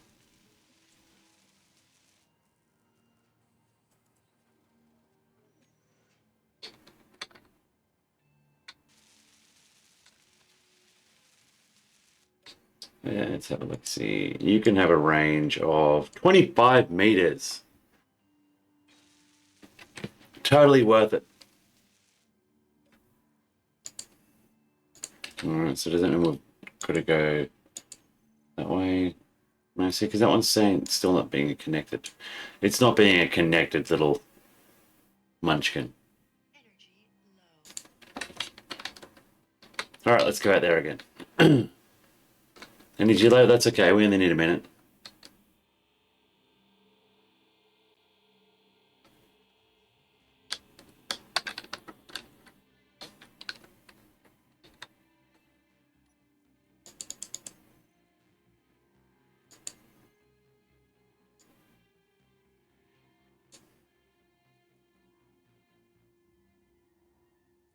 Yeah, let's have a look. See, you can have a range of 25 meters. Totally worth it. All right, so does that mean we've got to go that way? No, see, because that one's saying it's still not being connected. It's not being a connected little munchkin. All right, let's go out there again. Energy low, that's okay. We only need a minute.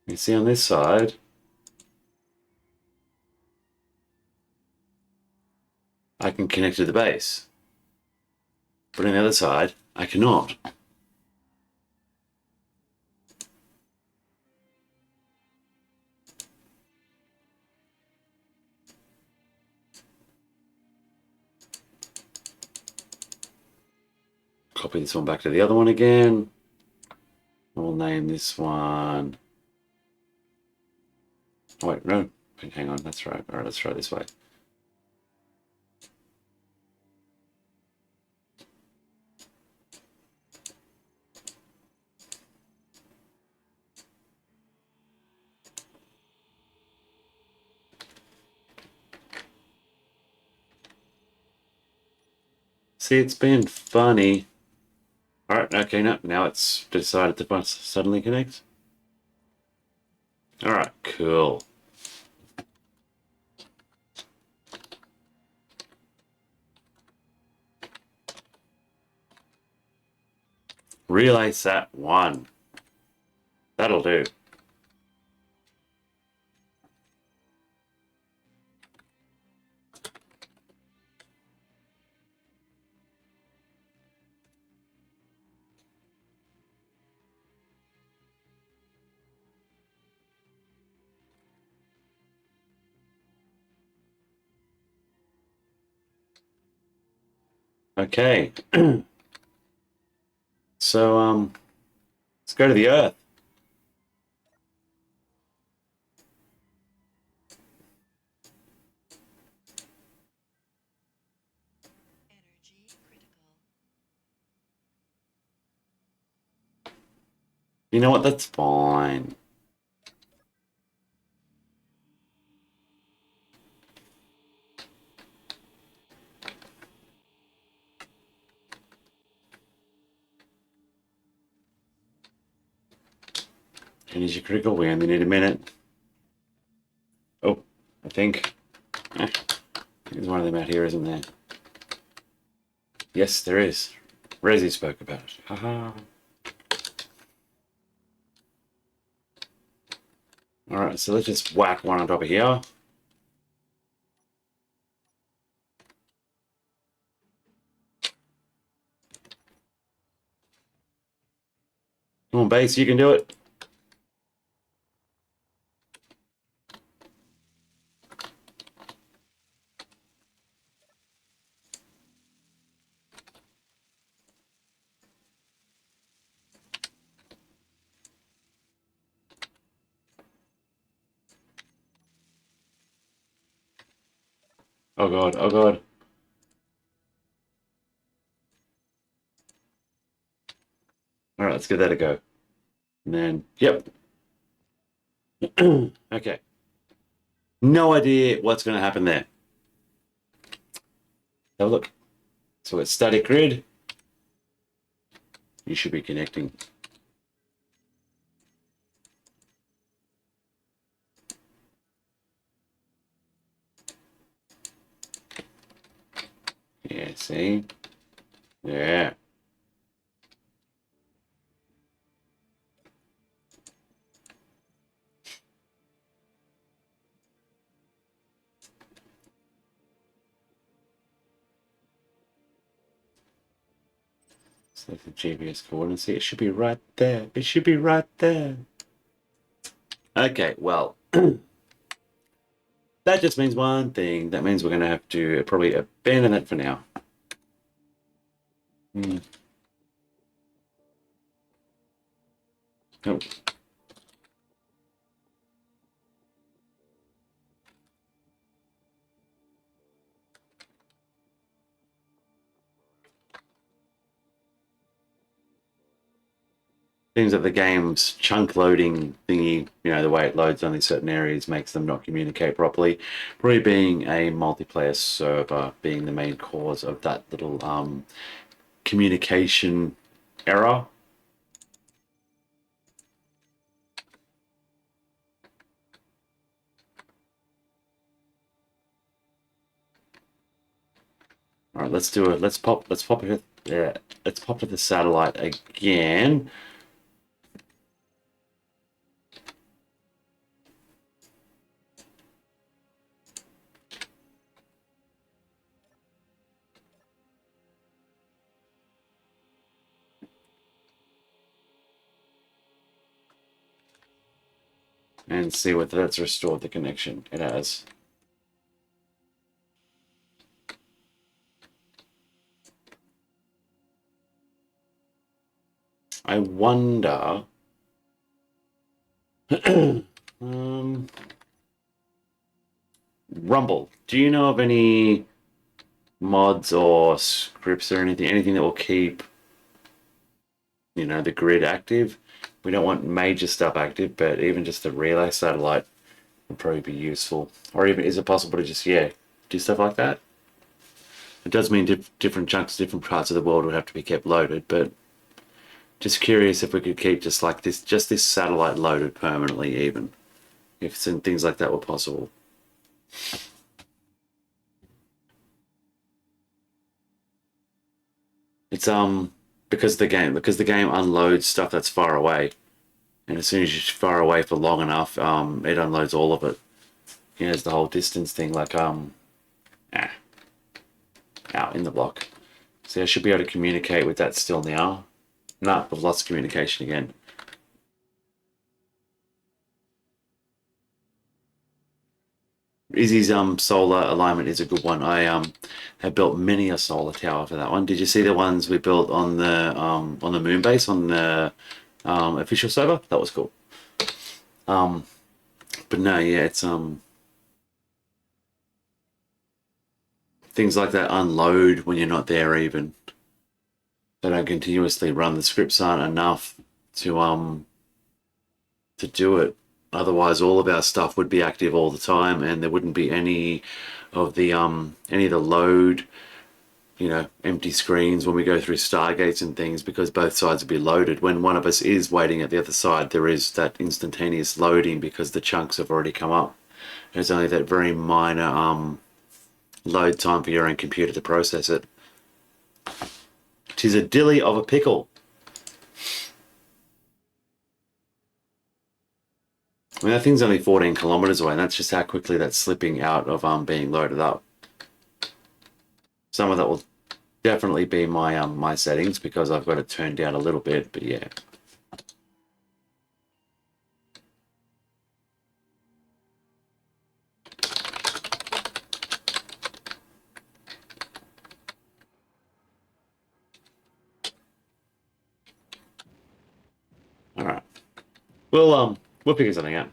You see on this side, I can connect to the base. But on the other side, I cannot. Copy this one back to the other one again. We'll name this one. Oh, wait, no. Hang on, that's right. All right, let's try this way. See, it's been funny. All right, okay, no, now it's decided to suddenly connect. All right, cool. Relay sat 1. That'll do. Okay. So, let's go to the Earth. You know what? That's fine. Energy critical. We only need a minute. Oh, I think. There's one of them out here, isn't there? Yes, there is. Resi spoke about it. Haha. All right, so let's just whack one on top of here. Come on, base, you can do it. Oh god, oh god. All right, let's give that a go. And then, yep. Okay. No idea what's going to happen there. Have a look. So it's static grid. You should be connecting. Yeah, see? Yeah. So the GPS coordinates here. It should be right there. It should be right there. Okay, well, that just means one thing. That means we're going to have to probably abandon it for now. Oh. Seems that the game's chunk loading thingy, the way it loads only certain areas makes them not communicate properly. Probably being a multiplayer server being the main cause of that little communication error. All right, let's do it. Let's pop it. Yeah, let's pop to the satellite again. And see whether that's restored the connection. It has. I wonder. Rumble. Do you know of any mods or scripts or anything that will keep the grid active? We don't want major stuff active, but even just the relay satellite would probably be useful. Or even, is it possible to just do stuff like that? It does mean different chunks, different parts of the world would have to be kept loaded, but just curious if we could keep just this satellite loaded permanently, even if some things like that were possible. It's because the game unloads stuff that's far away, and as soon as you're far away for long enough, it unloads all of it. It's the whole distance thing, like out in the block. So I should be able to communicate with that still now. Nah, we've lost communication again. Izzy's solar alignment is a good one. I have built many a solar tower for that one. Did you see the ones we built on the moon base on the official server? That was cool. But no, yeah, it's things like that unload when you're not there even. They don't continuously run. The scripts aren't enough to do it. Otherwise, all of our stuff would be active all the time, and there wouldn't be any of the load, empty screens when we go through stargates and things, because both sides would be loaded. When one of us is waiting at the other side, there is that instantaneous loading because the chunks have already come up. There's only that very minor load time for your own computer to process it. 'Tis a dilly of a pickle. I mean, that thing's only 14 kilometers away, and that's just how quickly that's slipping out of being loaded up. Some of that will definitely be my settings because I've got it turned down a little bit, but yeah. All right. We'll figure something out.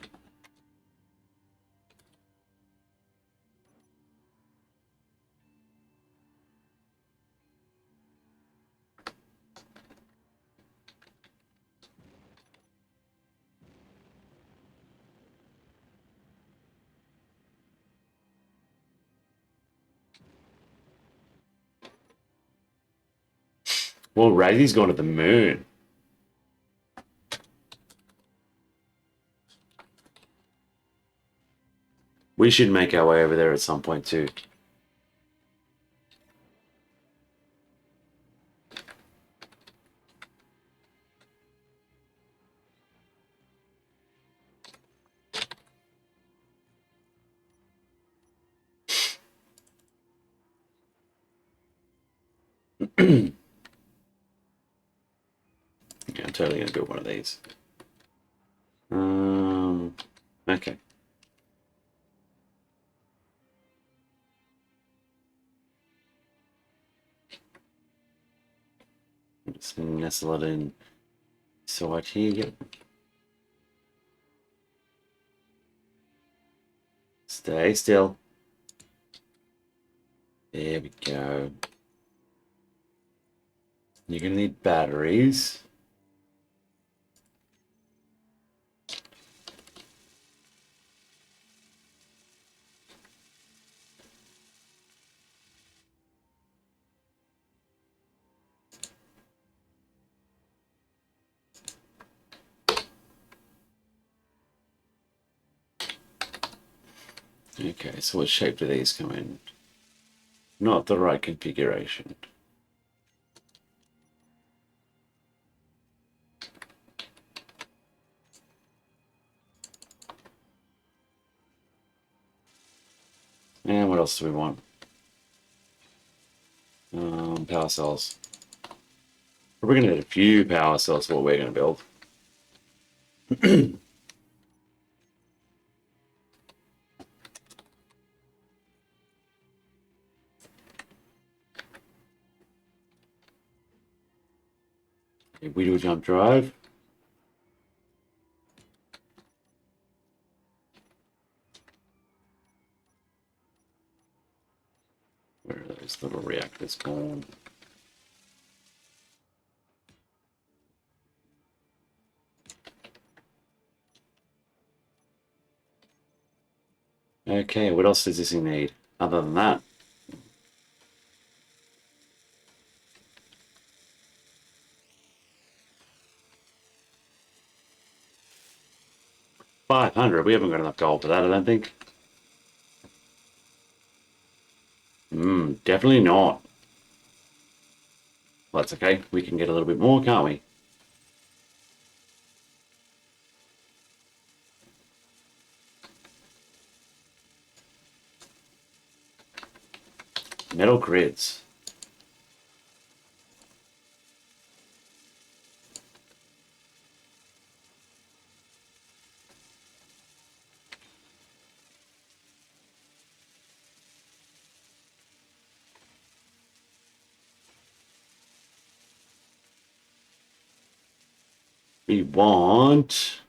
Well, Rayleigh's gone to the moon. We should make our way over there at some point too. Yeah, I'm totally going to build one of these. Okay. Just nestle it in. So right here, yep. Stay still. There we go. You're going to need batteries. Okay, so what shape do these come in? Not the right configuration. And what else do we want? Power cells. We're going to need a few power cells for what we're going to build. We do a jump drive. Where are those little reactors gone? Okay, what else does this thing need other than that? $500. We haven't got enough gold for that, I don't think. Definitely not. Well, that's okay. We can get a little bit more, can't we? Metal grids. We want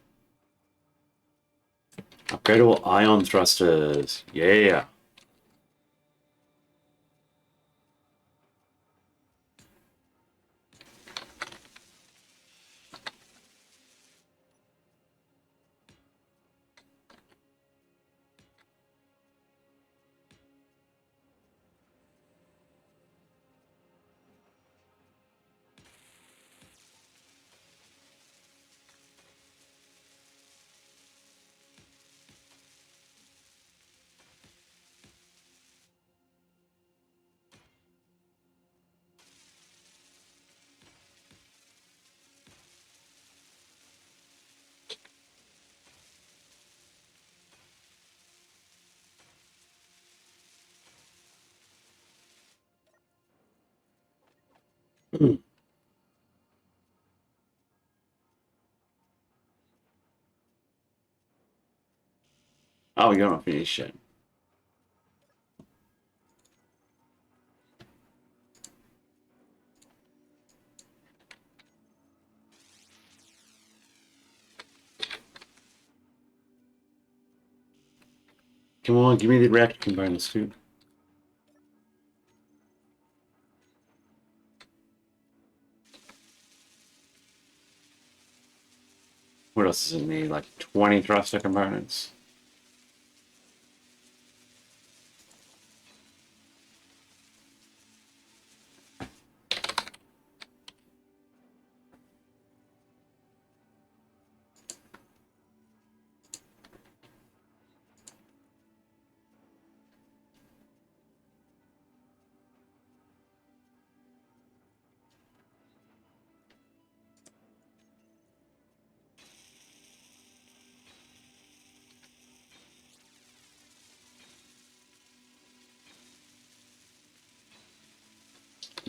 upgradable ion thrusters. Yeah. Oh, you're not finished yet. Come on, give me the reactor components too. What else does it need? Like 20 thruster components.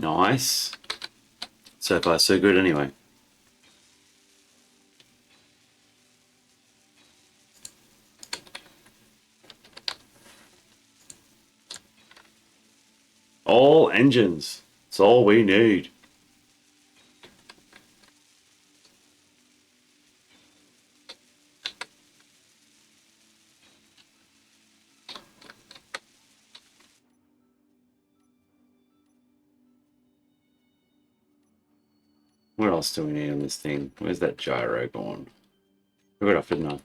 Nice. So far, so good anyway. All engines. It's all we need. What else do we need on this thing? Where's that gyro gone? I got it off, didn't I?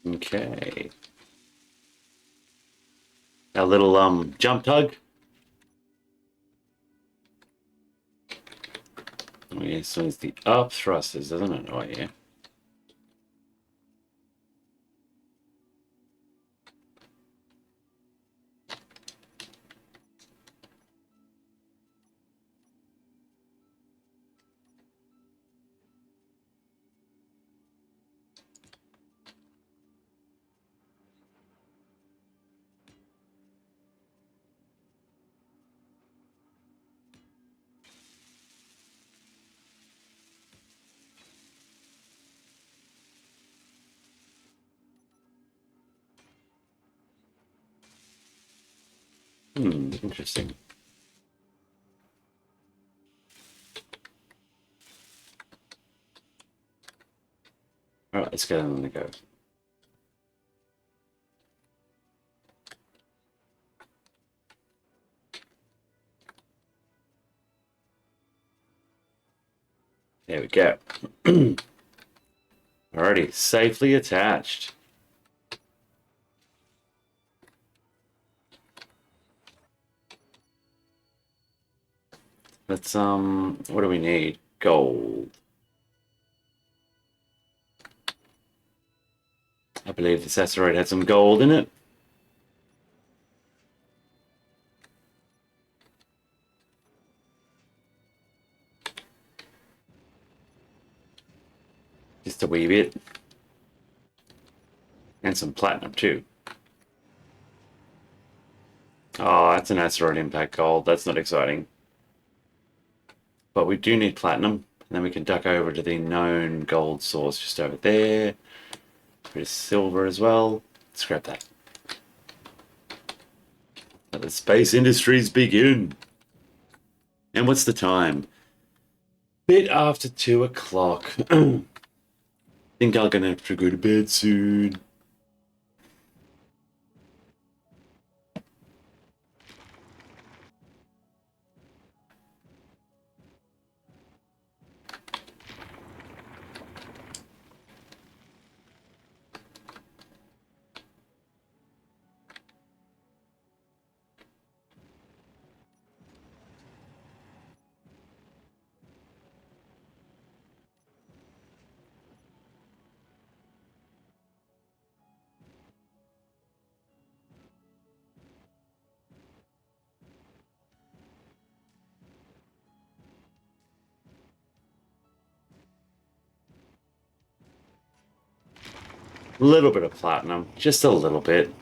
Okay. Our little jump tug. Oh yeah, so it's the up thrusters, doesn't it? Oh yeah. Interesting. All right, let's get on the go. There we go. Alrighty, safely attached. Let's what do we need? Gold. I believe this asteroid had some gold in it. Just a wee bit. And some platinum too. Oh, that's an asteroid impact gold. That's not exciting. But we do need platinum. And then we can duck over to the known gold source just over there. A bit of silver as well. Let's grab that. Let the space industries begin. And what's the time? Bit after 2 o'clock. Think I'm gonna have to go to bed soon. A little bit of platinum, just a little bit.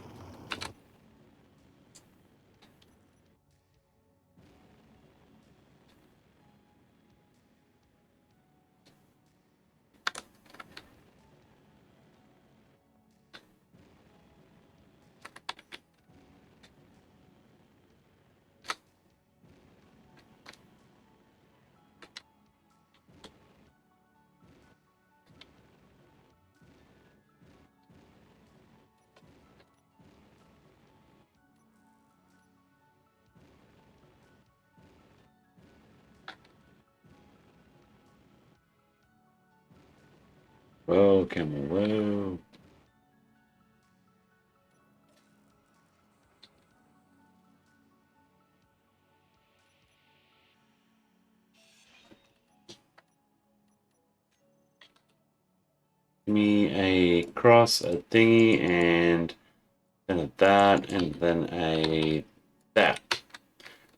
Whoa, camel, whoa. Give me a cross, a thingy, and then a that, and then a that.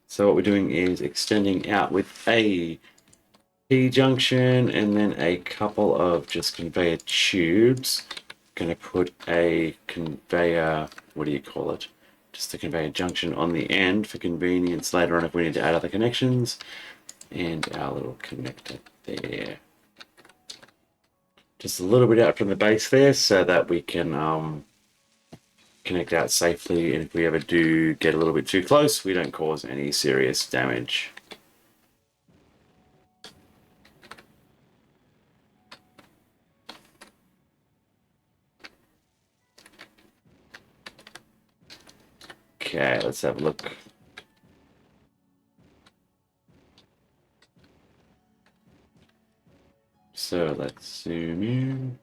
So what we're doing is extending out with a T-junction and then a couple of just conveyor tubes. Going to put a conveyor, what do you call it? Just a conveyor junction on the end for convenience later on if we need to add other connections. And our little connector there. Just a little bit out from the base there so that we can connect out safely, and if we ever do get a little bit too close, we don't cause any serious damage. Okay, let's have a look. So let's zoom in.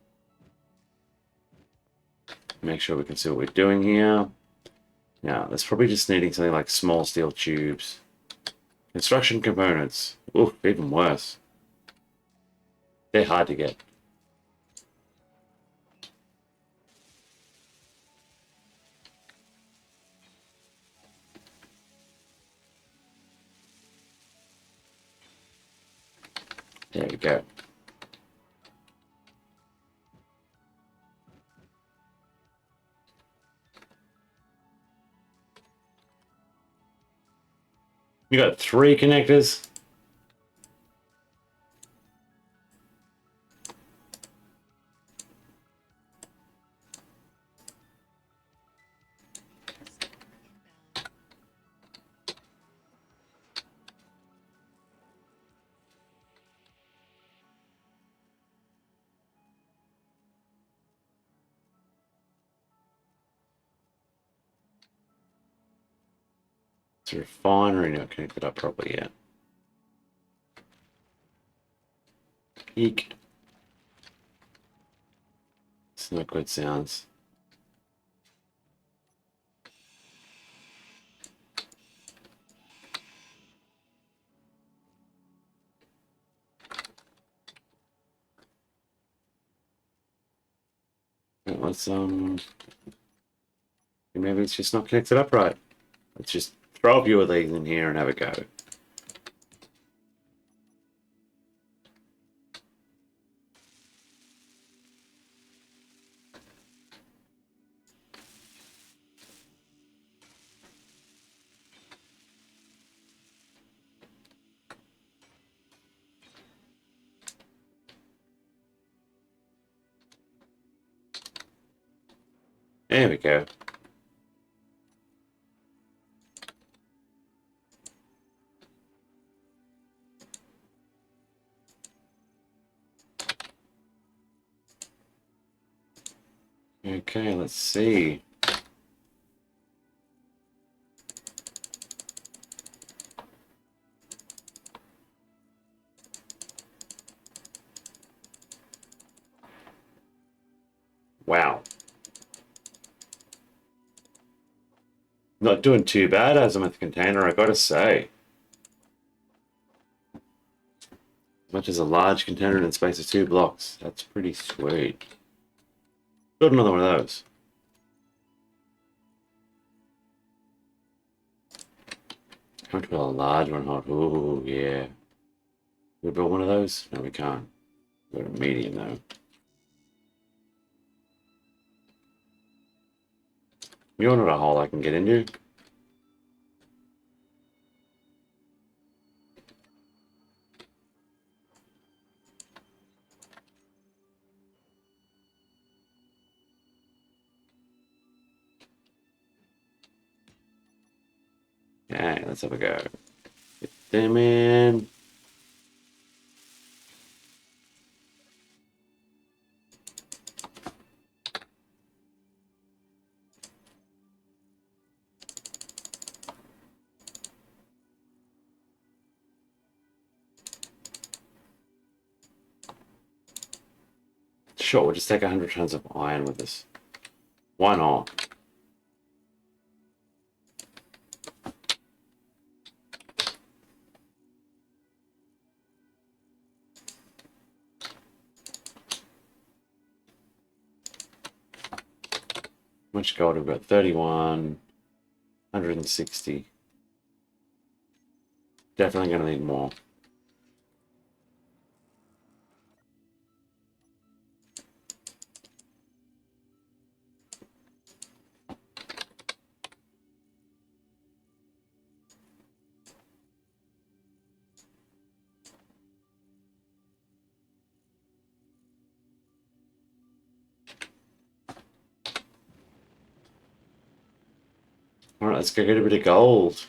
Make sure we can see what we're doing here. Now, that's probably just needing something like small steel tubes. Construction components. Ooh, even worse. They're hard to get. There we go. You got 3 connectors. It's a refinery not connected up properly yet. Eek. It's not good sounds. Let's maybe it's just not connected up right. Let's just throw a few of these in here and have a go. There we go. Okay, let's see. Wow. Not doing too bad as I'm at the container, I gotta say. As much as a large container in the space of 2 blocks. That's pretty sweet. Build another one of those. Can't build a large one hot. Ooh, yeah. Can we build one of those? No, we can't. We're a medium though. You're not a hole I can get into. Okay, let's have a go. Get them in. Sure, we'll just take 100 tons of iron with us. Why not? How much gold have we got? 31, 160. Definitely going to need more. All right, let's go get a bit of gold.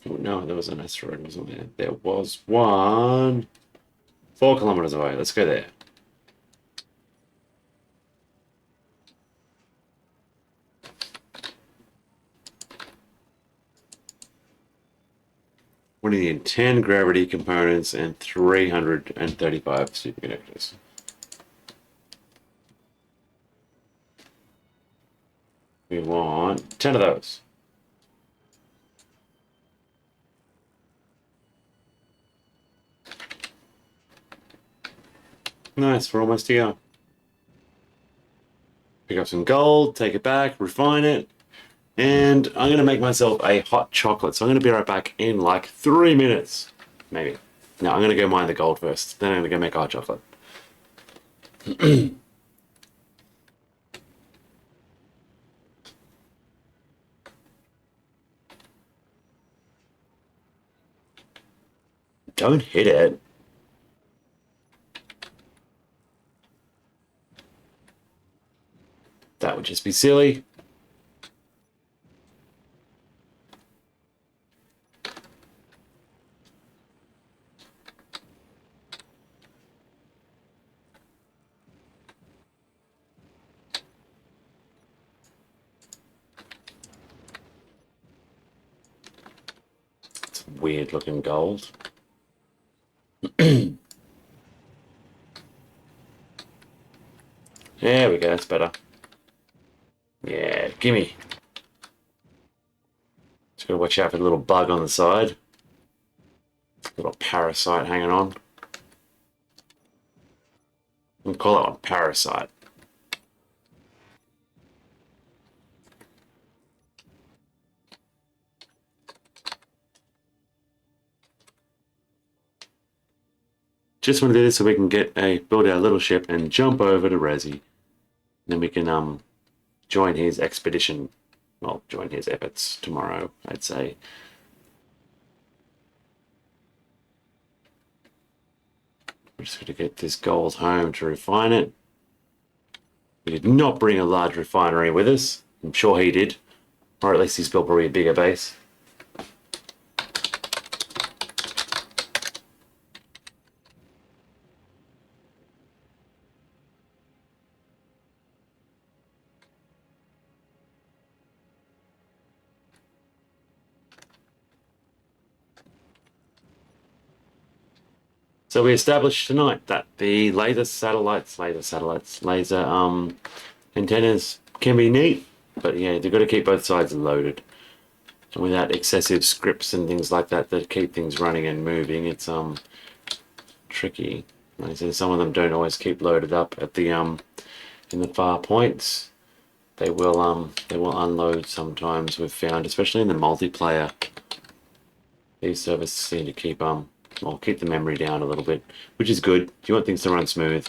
Oh, no, there was an asteroid, wasn't there? There was one. 4 kilometers away. Let's go there. What do you need? 10 gravity components and 335 superconductors. We want 10 of those. Nice, we're almost here. Pick up some gold, take it back, refine it, and I'm going to make myself a hot chocolate. So I'm going to be right back in like 3 minutes, maybe. No, I'm going to go mine the gold first, then I'm going to go make a hot chocolate. Don't hit it. That would just be silly. It's weird looking gold. There we go, that's better. Yeah, gimme. Just gotta watch out for the little bug on the side. Little parasite hanging on. We'll call that one parasite. Just want to do this so we can build our little ship and jump over to Resi. Then we can join his expedition. Well, join his efforts tomorrow, I'd say. We're just going to get this gold home to refine it. We did not bring a large refinery with us. I'm sure he did. Or at least he's built probably a bigger base. So we established tonight that the laser antennas can be neat, but yeah, they've got to keep both sides loaded. And without excessive scripts and things like that that keep things running and moving, it's tricky. Like I said, some of them don't always keep loaded up at the in the far points. They will unload sometimes. We've found, especially in the multiplayer, these servers seem to keep keep the memory down a little bit, which is good. You want things to run smooth.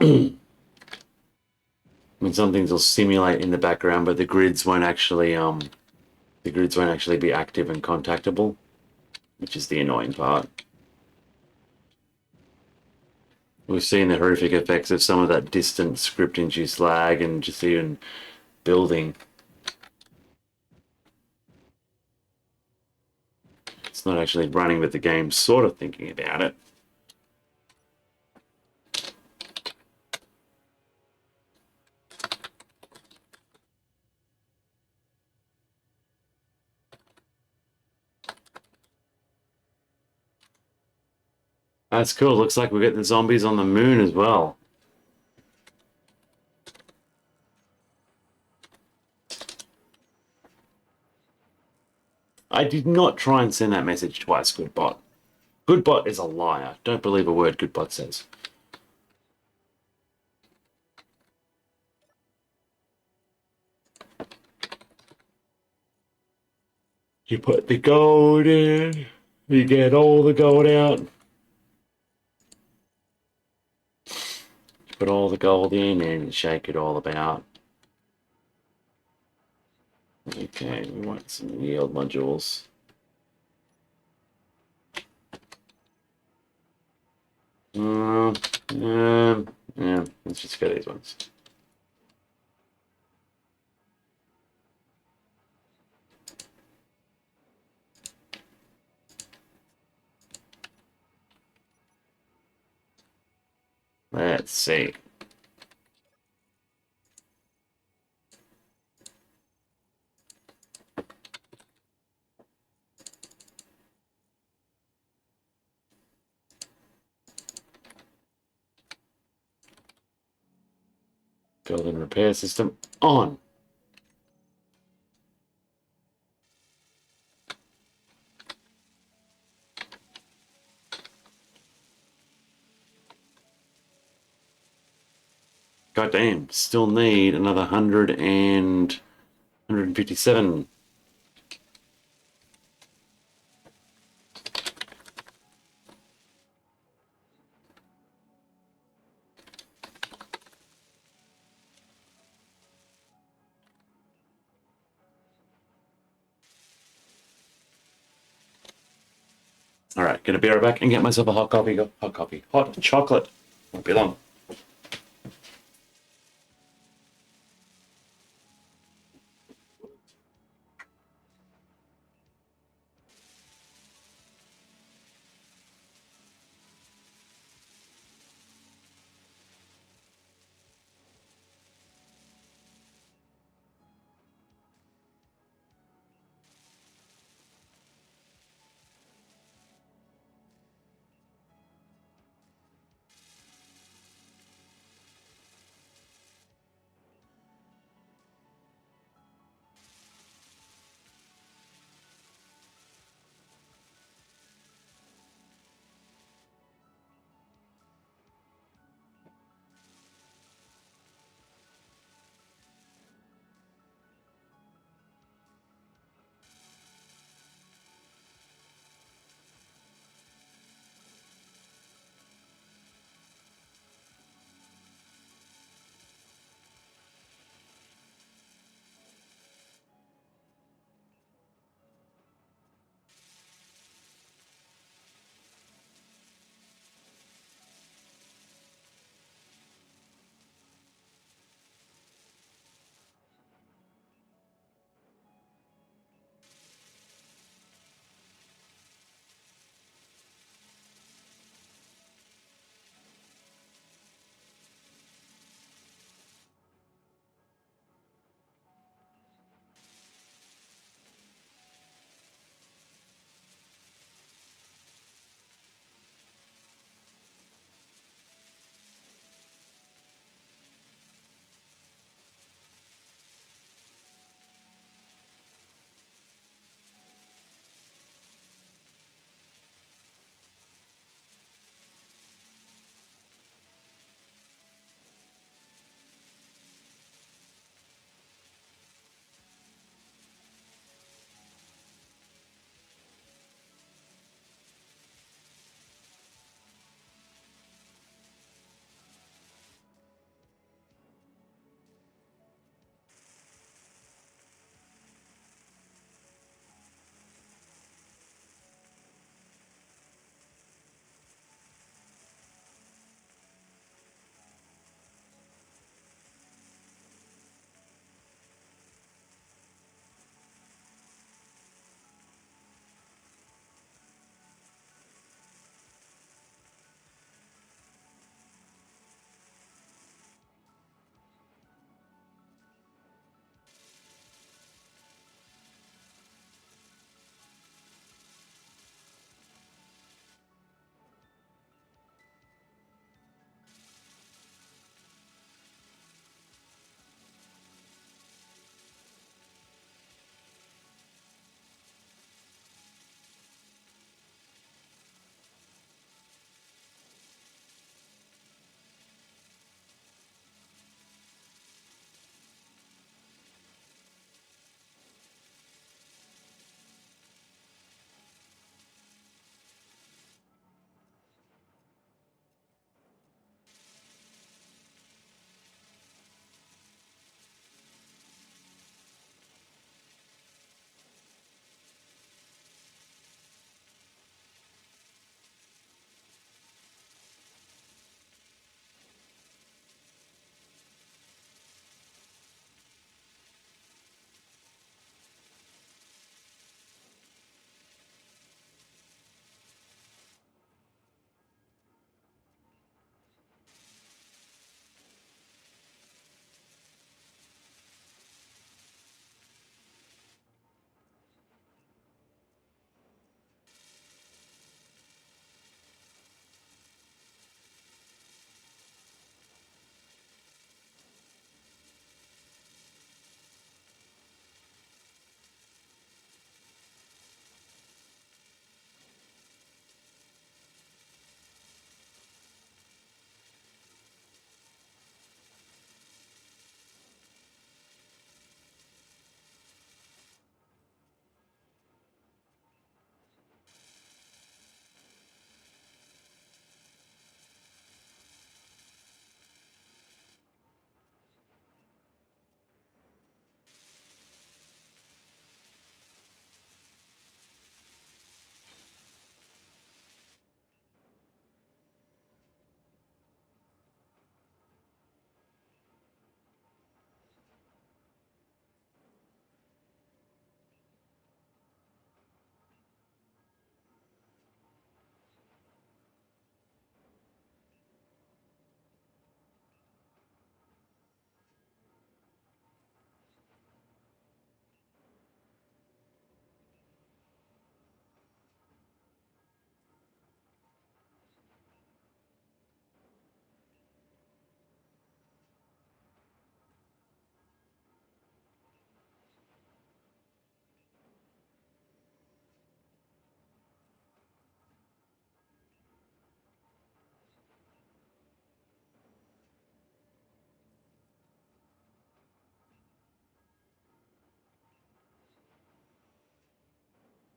I mean, some things will simulate in the background, but the grids won't actually be active and contactable, which is the annoying part. We've seen the horrific effects of some of that distant script-induced lag and just even building. It's not actually running, but the game's sort of thinking about it. That's cool. Looks like we get the zombies on the moon as well. I did not try and send that message twice, Goodbot. Goodbot is a liar. Don't believe a word Goodbot says. You put the gold in, you get all the gold out. You put all the gold in and shake it all about. Okay, we want some yield modules. Yeah, let's just go these ones. Let's see. Building repair system on. God damn, still need another 157. All right, gonna be right back and get myself a hot coffee. Hot chocolate. Won't be long.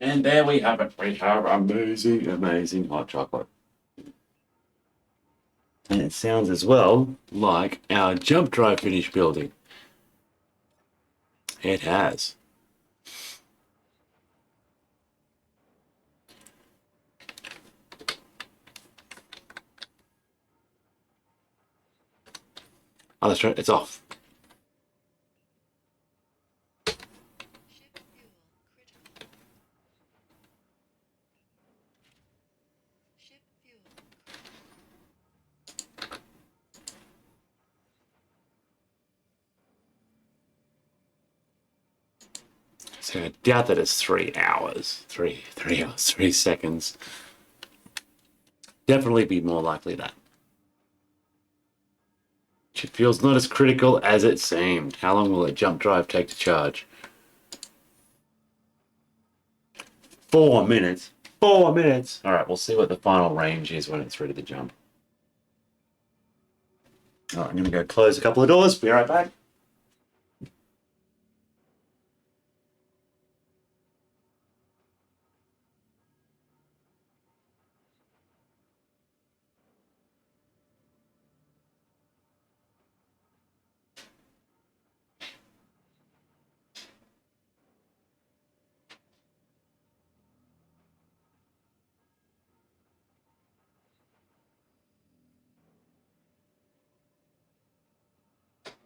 And there we have it. We have amazing, amazing hot chocolate. And it sounds as well like our jump drive finished building. It has. Oh, that's right. It's off. Ship fuel critical. Ship fuel critical. So I doubt that it's 3 hours. 3 hours, 3 seconds. Definitely be more likely that. It feels not as critical as it seemed. How long will a jump drive take to charge? 4 minutes. 4 minutes. All right, we'll see what the final range is when it's ready to jump. All right, I'm going to go close a couple of doors. Be right back.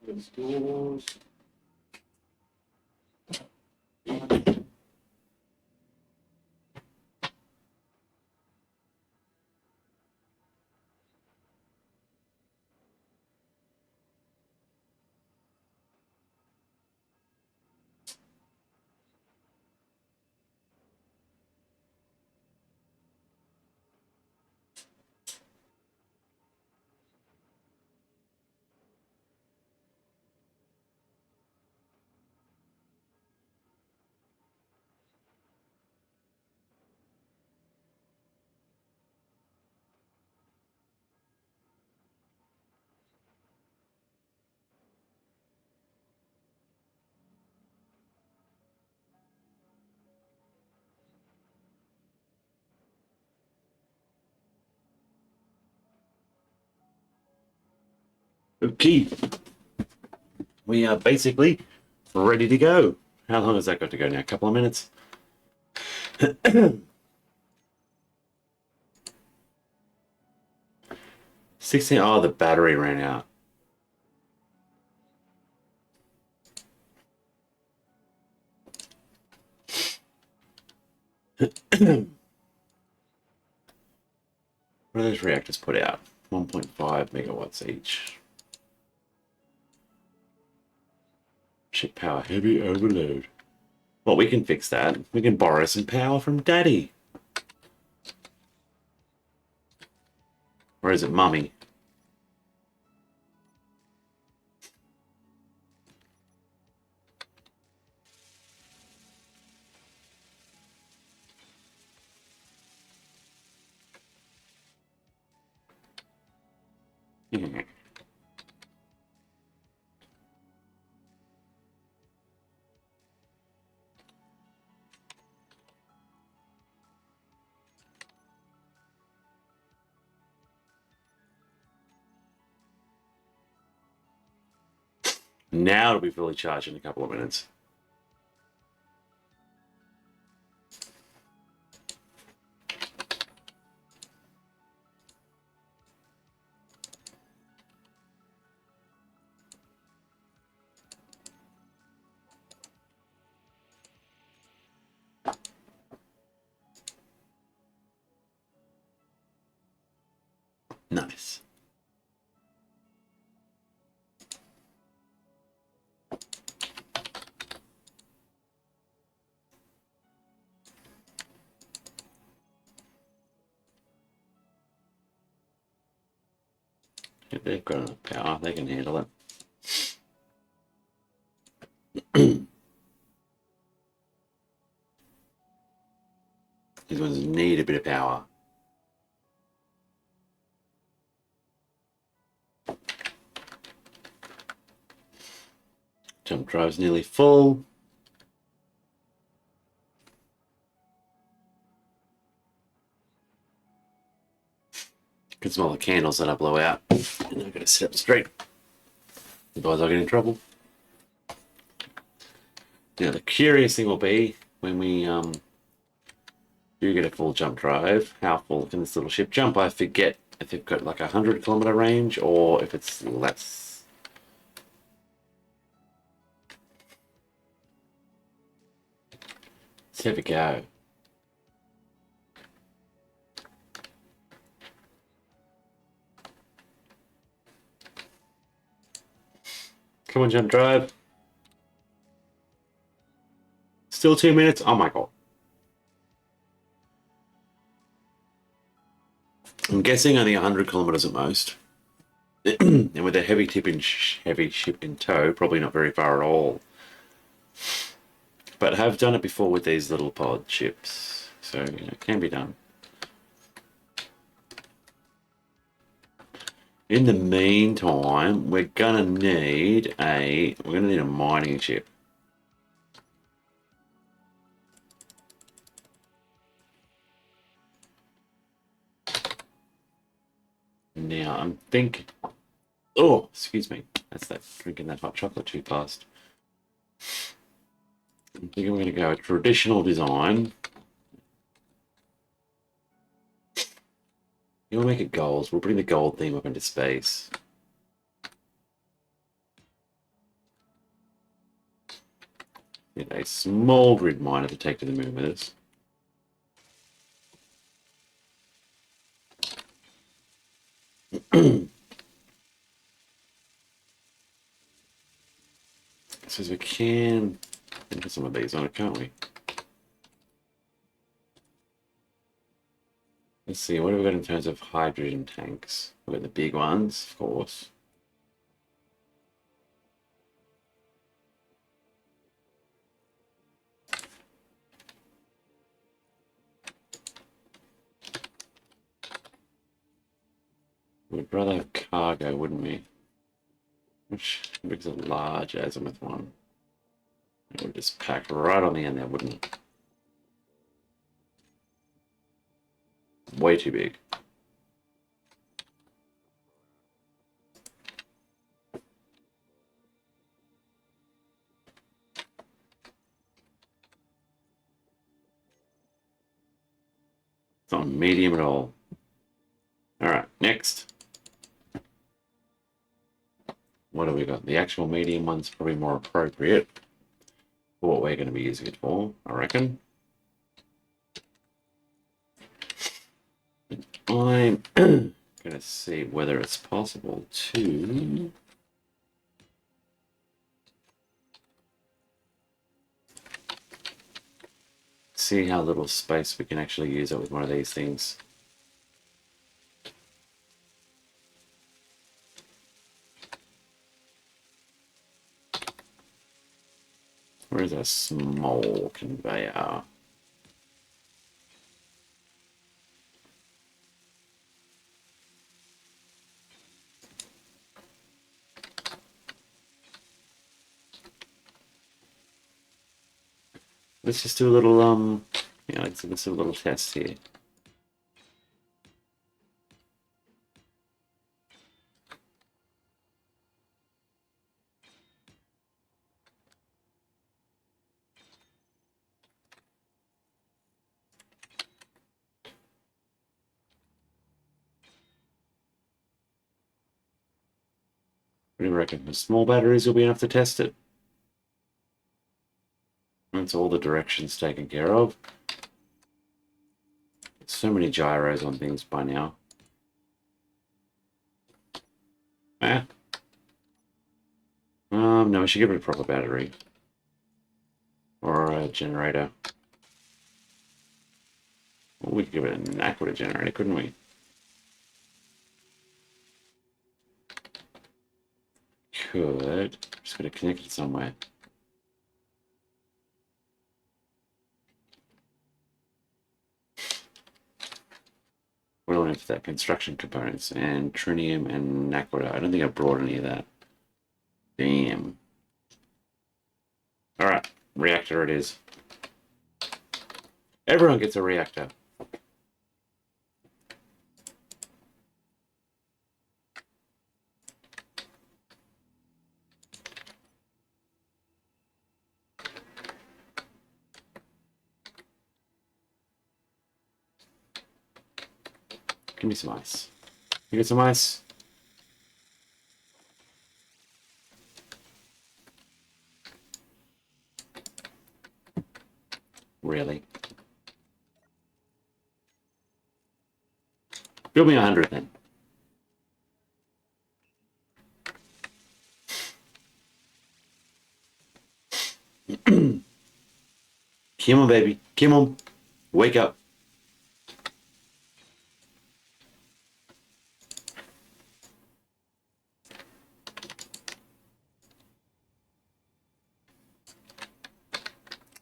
Close doors. Okay. We are basically ready to go. How long has that got to go now? A couple of minutes? 16. Oh, the battery ran out. What do those reactors put out? 1.5 megawatts each. Chip power heavy overload. Well, we can fix that. We can borrow some power from Daddy. Or is it Mummy? Yeah. Now it'll be fully charged in a couple of minutes. Nice. If they've got enough power, they can handle it. These ones need a bit of power. Jump drive's nearly full. can smell the candles that I blow out. And then I've got to sit up straight. Otherwise I'll get in trouble. Now the curious thing will be when we do get a full jump drive, how full can this little ship jump? I forget if they've got like 100-kilometer range or if it's less. Let's have a go. Come on, jump drive. Still 2 minutes. Oh my god. I'm guessing only 100 kilometers at most. And with a heavy ship in tow, probably not very far at all. But have done it before with these little pod ships, so it can be done. In the meantime, we're gonna need a mining ship. Now I'm thinking. Oh, excuse me. That's that drinking that hot chocolate too fast. I'm thinking we're gonna go a traditional design. You want to make it gold? We'll bring the gold theme up into space. Get a small grid miner to take to the moon with us. Says we can put some of these on it, can't we? Let's see, what have we got in terms of hydrogen tanks? We've got the big ones, of course. We'd rather have cargo, wouldn't we? Which makes a large azimuth one. It would just pack right on the end there, wouldn't it? Way too big. It's not medium at all. Alright, next. What have we got? The actual medium one's probably more appropriate for what we're going to be using it for, I reckon. I'm going to see whether it's possible to see how little space we can actually use it with one of these things. Where is a small conveyor? Let's just do a little yeah, let's do a little test here. What do you reckon? The small batteries will be enough to test it? That's all the directions taken care of. So many gyros on things by now. No, we should give it a proper battery. Or a generator. Well, we could give it an aqua generator, couldn't we? Could. Just gotta connect it somewhere. What do I want for that? Construction components and trinium and naquita. I don't think I brought any of that. Damn. Alright, reactor it is. Everyone gets a reactor. Give me some ice. You get some ice? Really? Build me 100 then. Come on, baby. Come on. Wake up.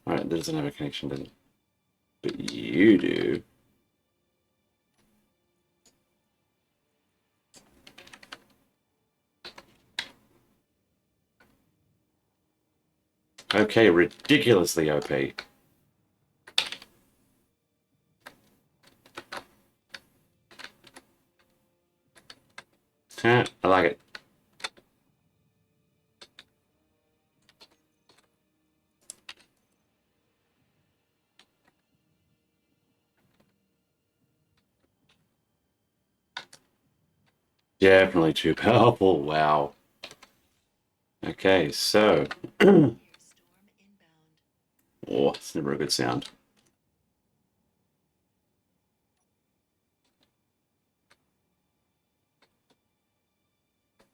Alright, that doesn't have a connection, does it? But you do. Okay, ridiculously OP. I like it. Definitely too powerful. Wow. Okay, so. Storm inbound. Oh, it's never a good sound.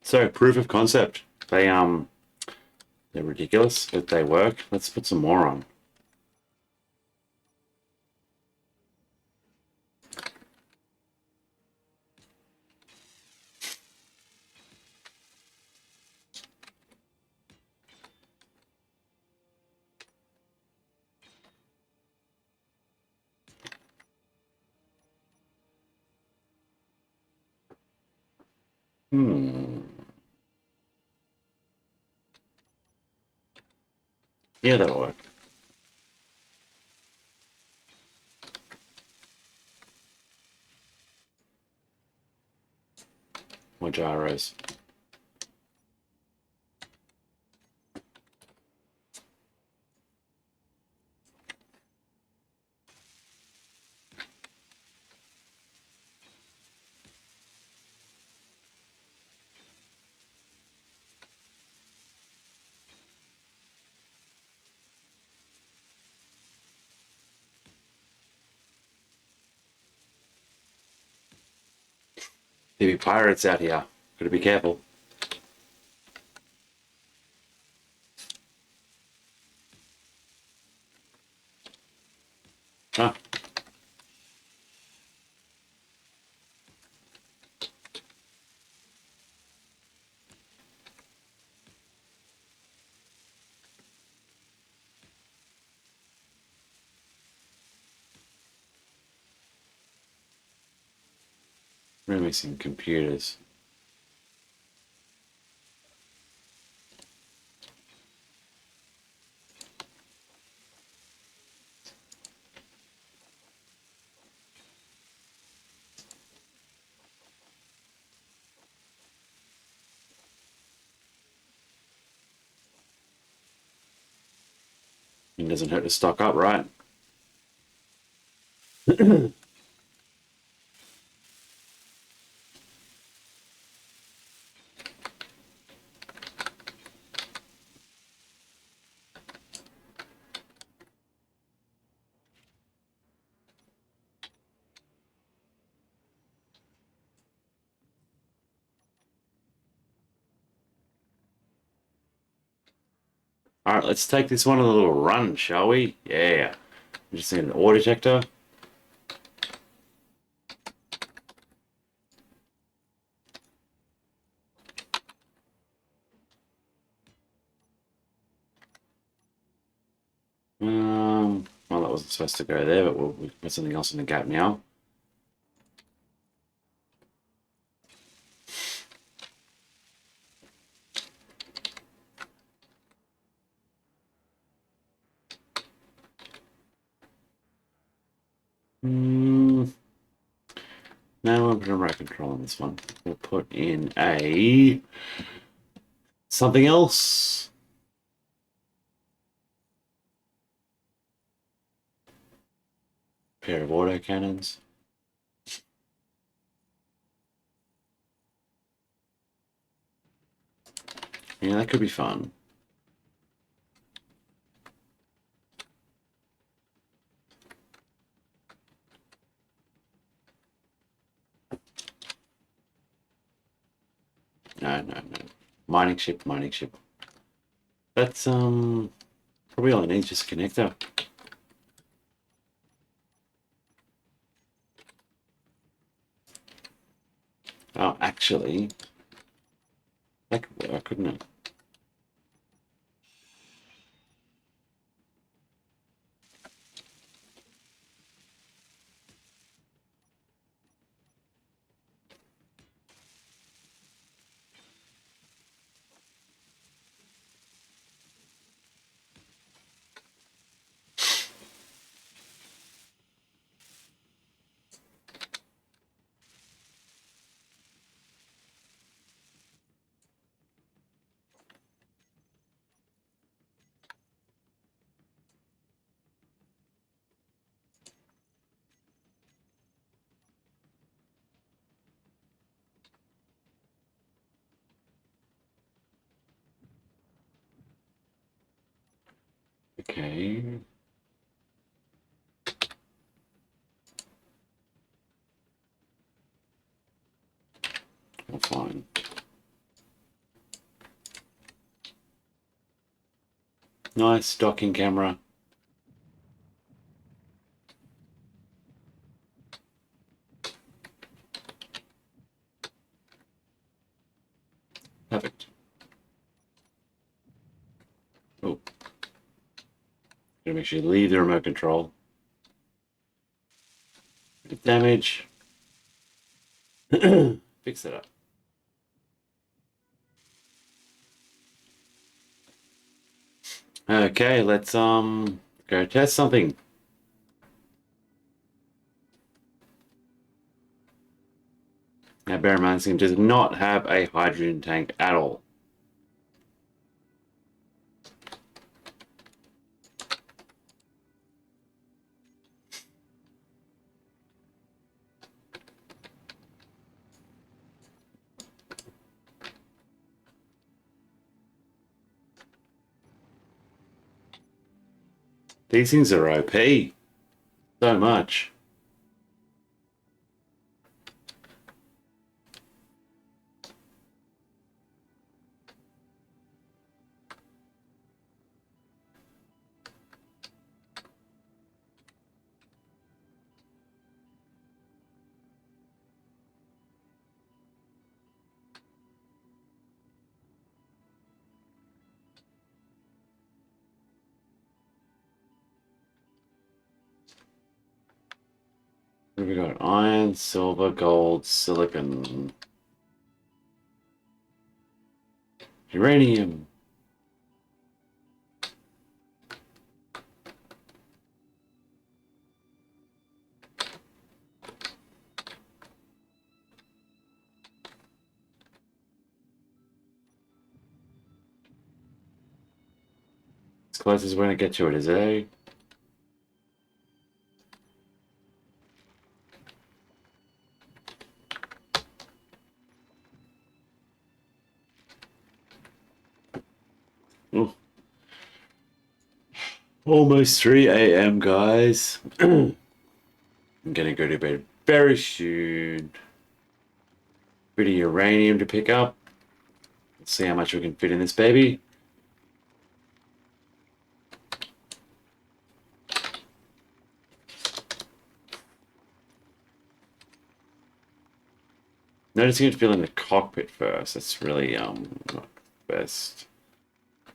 So, proof of concept. They're ridiculous, but they work. Let's put some more on. Hmm. Yeah, that'll work. More gyros. There be pirates out here. Gotta be careful. Huh. We're missing computers. It doesn't hurt to stock up, right? Alright, let's take this one on a little run, shall we? Yeah. I'm just need an ore detector. Well, that wasn't supposed to go there, but we'll put something else in the gap now. Now we'll put a remote control on this one. We'll put in a something else. Pair of auto cannons. Yeah, that could be fun. No, no, no. Mining ship, mining ship. That's probably all I need, just a connector. Oh, actually, that could work, couldn't it? Okay. Well, fine. Nice docking camera. Perfect. Oh, gotta make sure you leave the remote control. Damage. Fix it up. Okay, let's go test something. Now bear in mind, this thing does not have a hydrogen tank at all. These things are OP. So much. What have we got? Iron, silver, gold, silicon, uranium. As close as we're gonna get to it is A. Ooh. Almost 3 a.m. guys. I'm gonna go to bed very soon. Bit of uranium to pick up. Let's see how much we can fit in this baby. Noticing it fill in the cockpit first. That's really not the best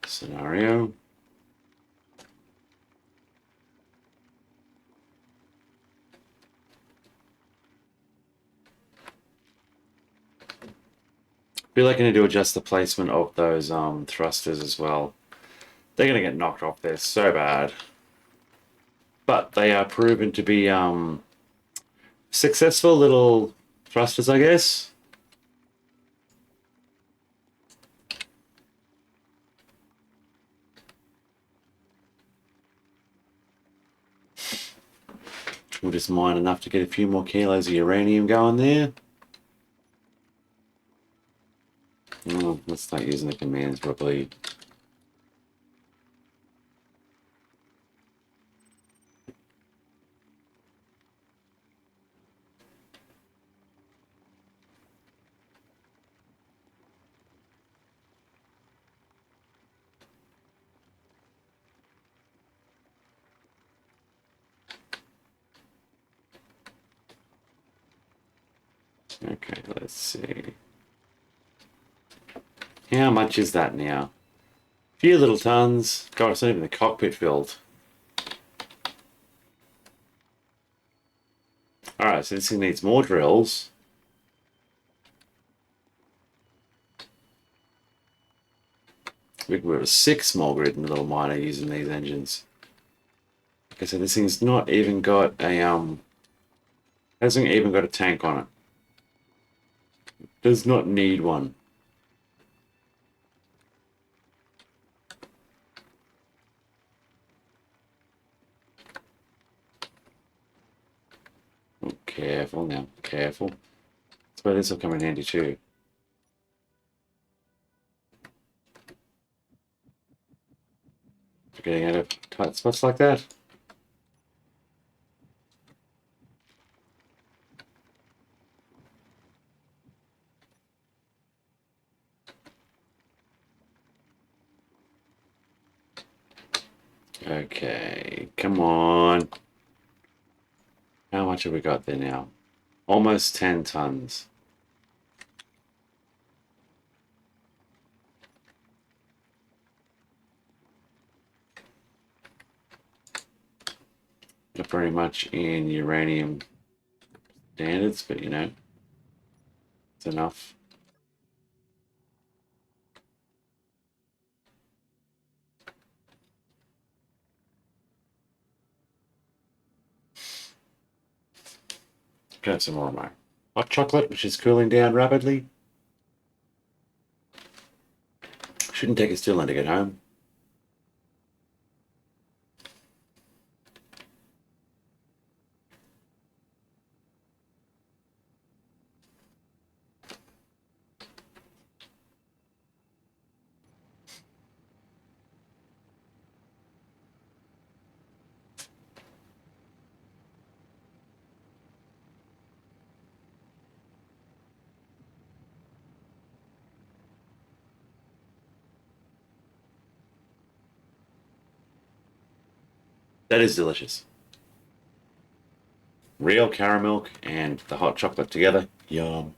scenario. Feel like I need to adjust the placement of those thrusters as well. They're gonna get knocked off there so bad. But they are proven to be successful little thrusters, I guess. We'll just mine enough to get a few more kilos of uranium going there. Oh, Let's start using the commands properly. Okay, let's see. How much is that now? A few little tons. God, it's not even the cockpit filled. Alright, so this thing needs more drills. We can put a 6 small grid and a little miner using these engines. Like I said, this thing's not even got a hasn't even got a tank on it. Does not need one. Oh, careful now, careful. That's where this will come in handy too. For getting out of tight spots like that. Okay, come on. How much have we got there now? Almost 10 tons. Not very much in uranium standards, but you know, it's enough. Got some more of my hot chocolate, which is cooling down rapidly. Shouldn't take us too long to get home. That is delicious. Real caramel and the hot chocolate together. Yum.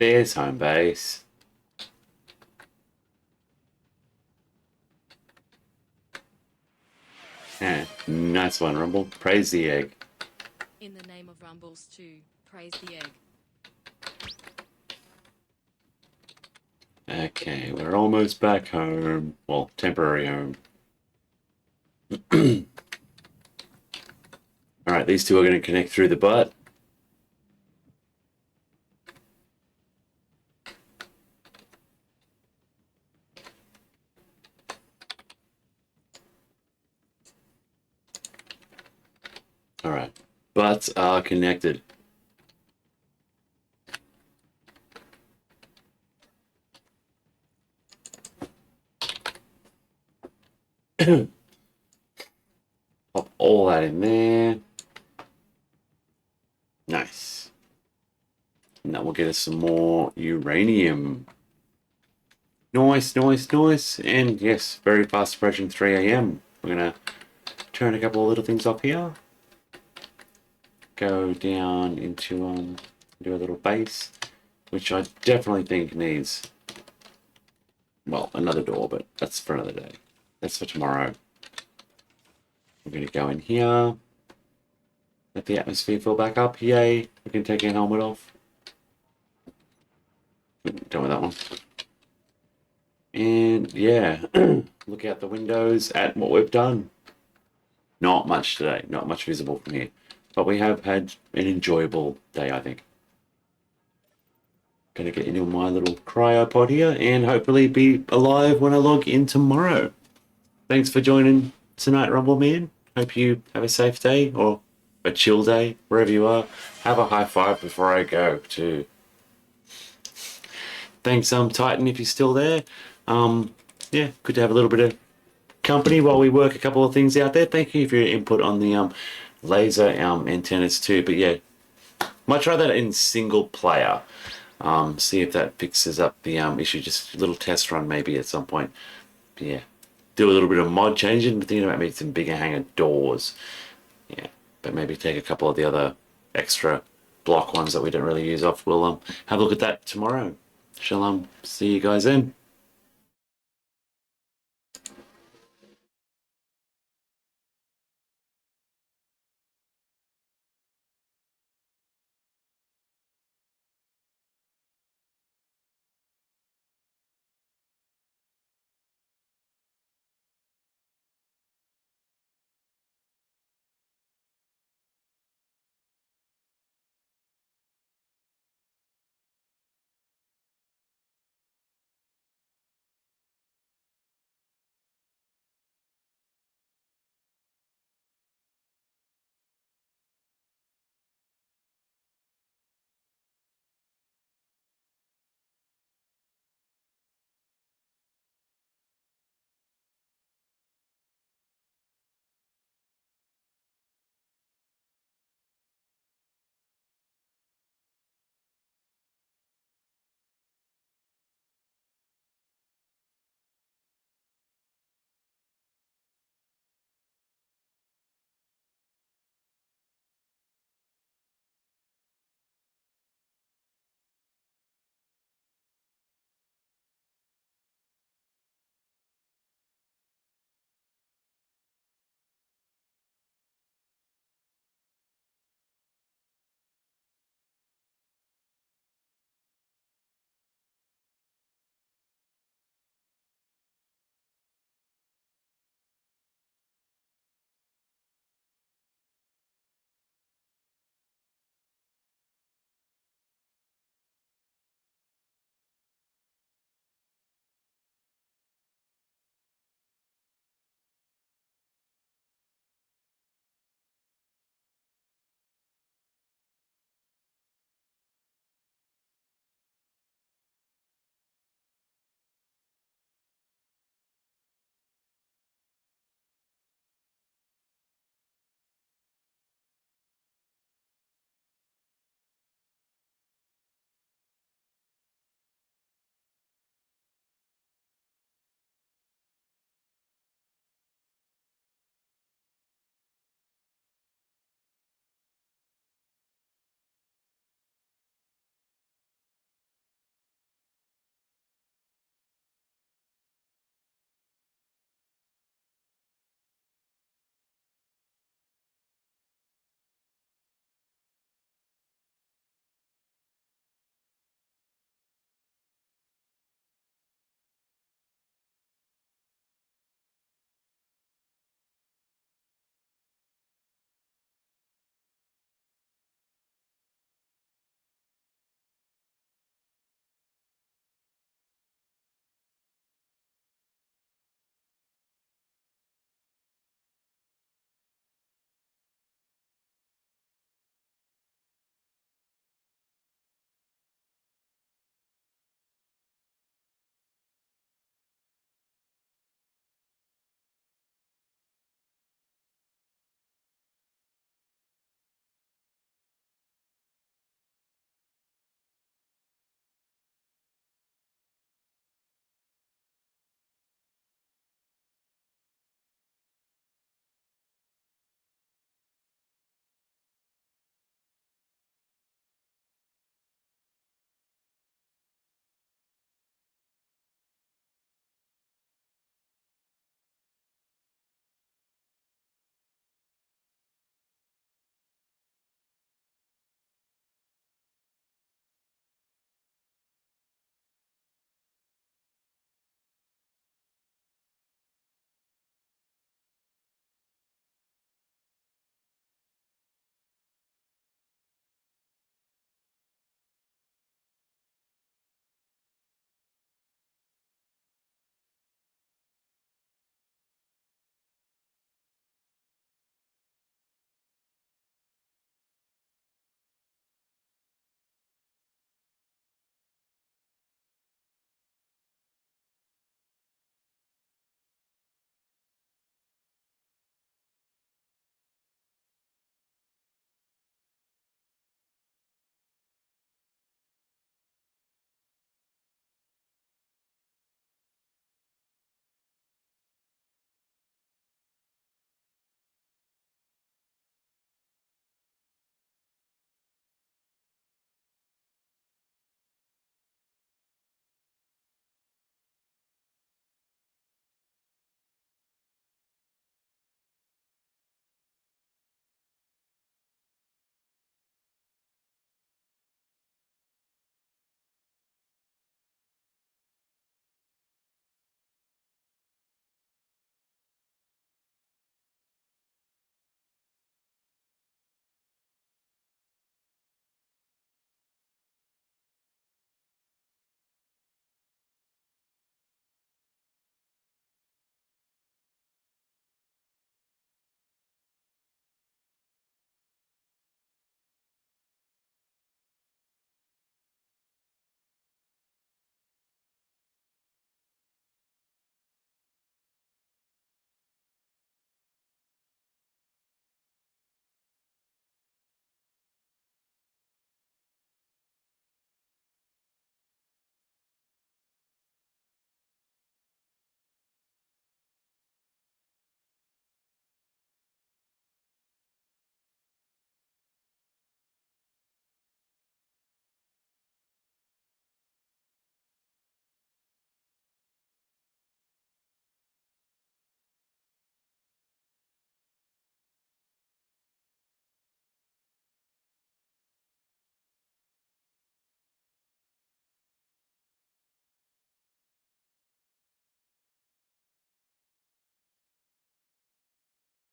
There's home base. Yeah, nice one, Rumble. Praise the egg. In the name of Rumbles 2, praise the egg. Okay, we're almost back home. Well, temporary home. Alright, these two are going to connect through the butt. Alright, butts are connected. Pop all that in there. Nice. And that will get us some more uranium. Nice, nice, nice. And yes, very fast approaching 3 a.m. We're going to turn a couple of little things off here. Go down into do a little base, which I definitely think needs, well, another door, but that's for another day. That's for tomorrow. We're going to go in here. Let the atmosphere fill back up. Yay. We can take our helmet off. Done with that one. And yeah, look out the windows at what we've done. Not much today. Not much visible from here. But we have had an enjoyable day, I think. Gonna get into my little cryopod here and hopefully be alive when I log in tomorrow. Thanks for joining tonight, Rumble Man. Hope you have a safe day or a chill day, wherever you are. Have a high five before I go too. Thanks, Titan, if you're still there. Yeah, good to have a little bit of company while we work a couple of things out there. Thank you for your input on the laser antennas too. But yeah, might try that in single player. See if that fixes up the issue. Just a little test run maybe at some point. But yeah, do a little bit of mod changing. Thinking about maybe some bigger hanger doors. Yeah, but maybe take a couple of the other extra block ones that we don't really use off. We'll have a look at that tomorrow. Shall see you guys then.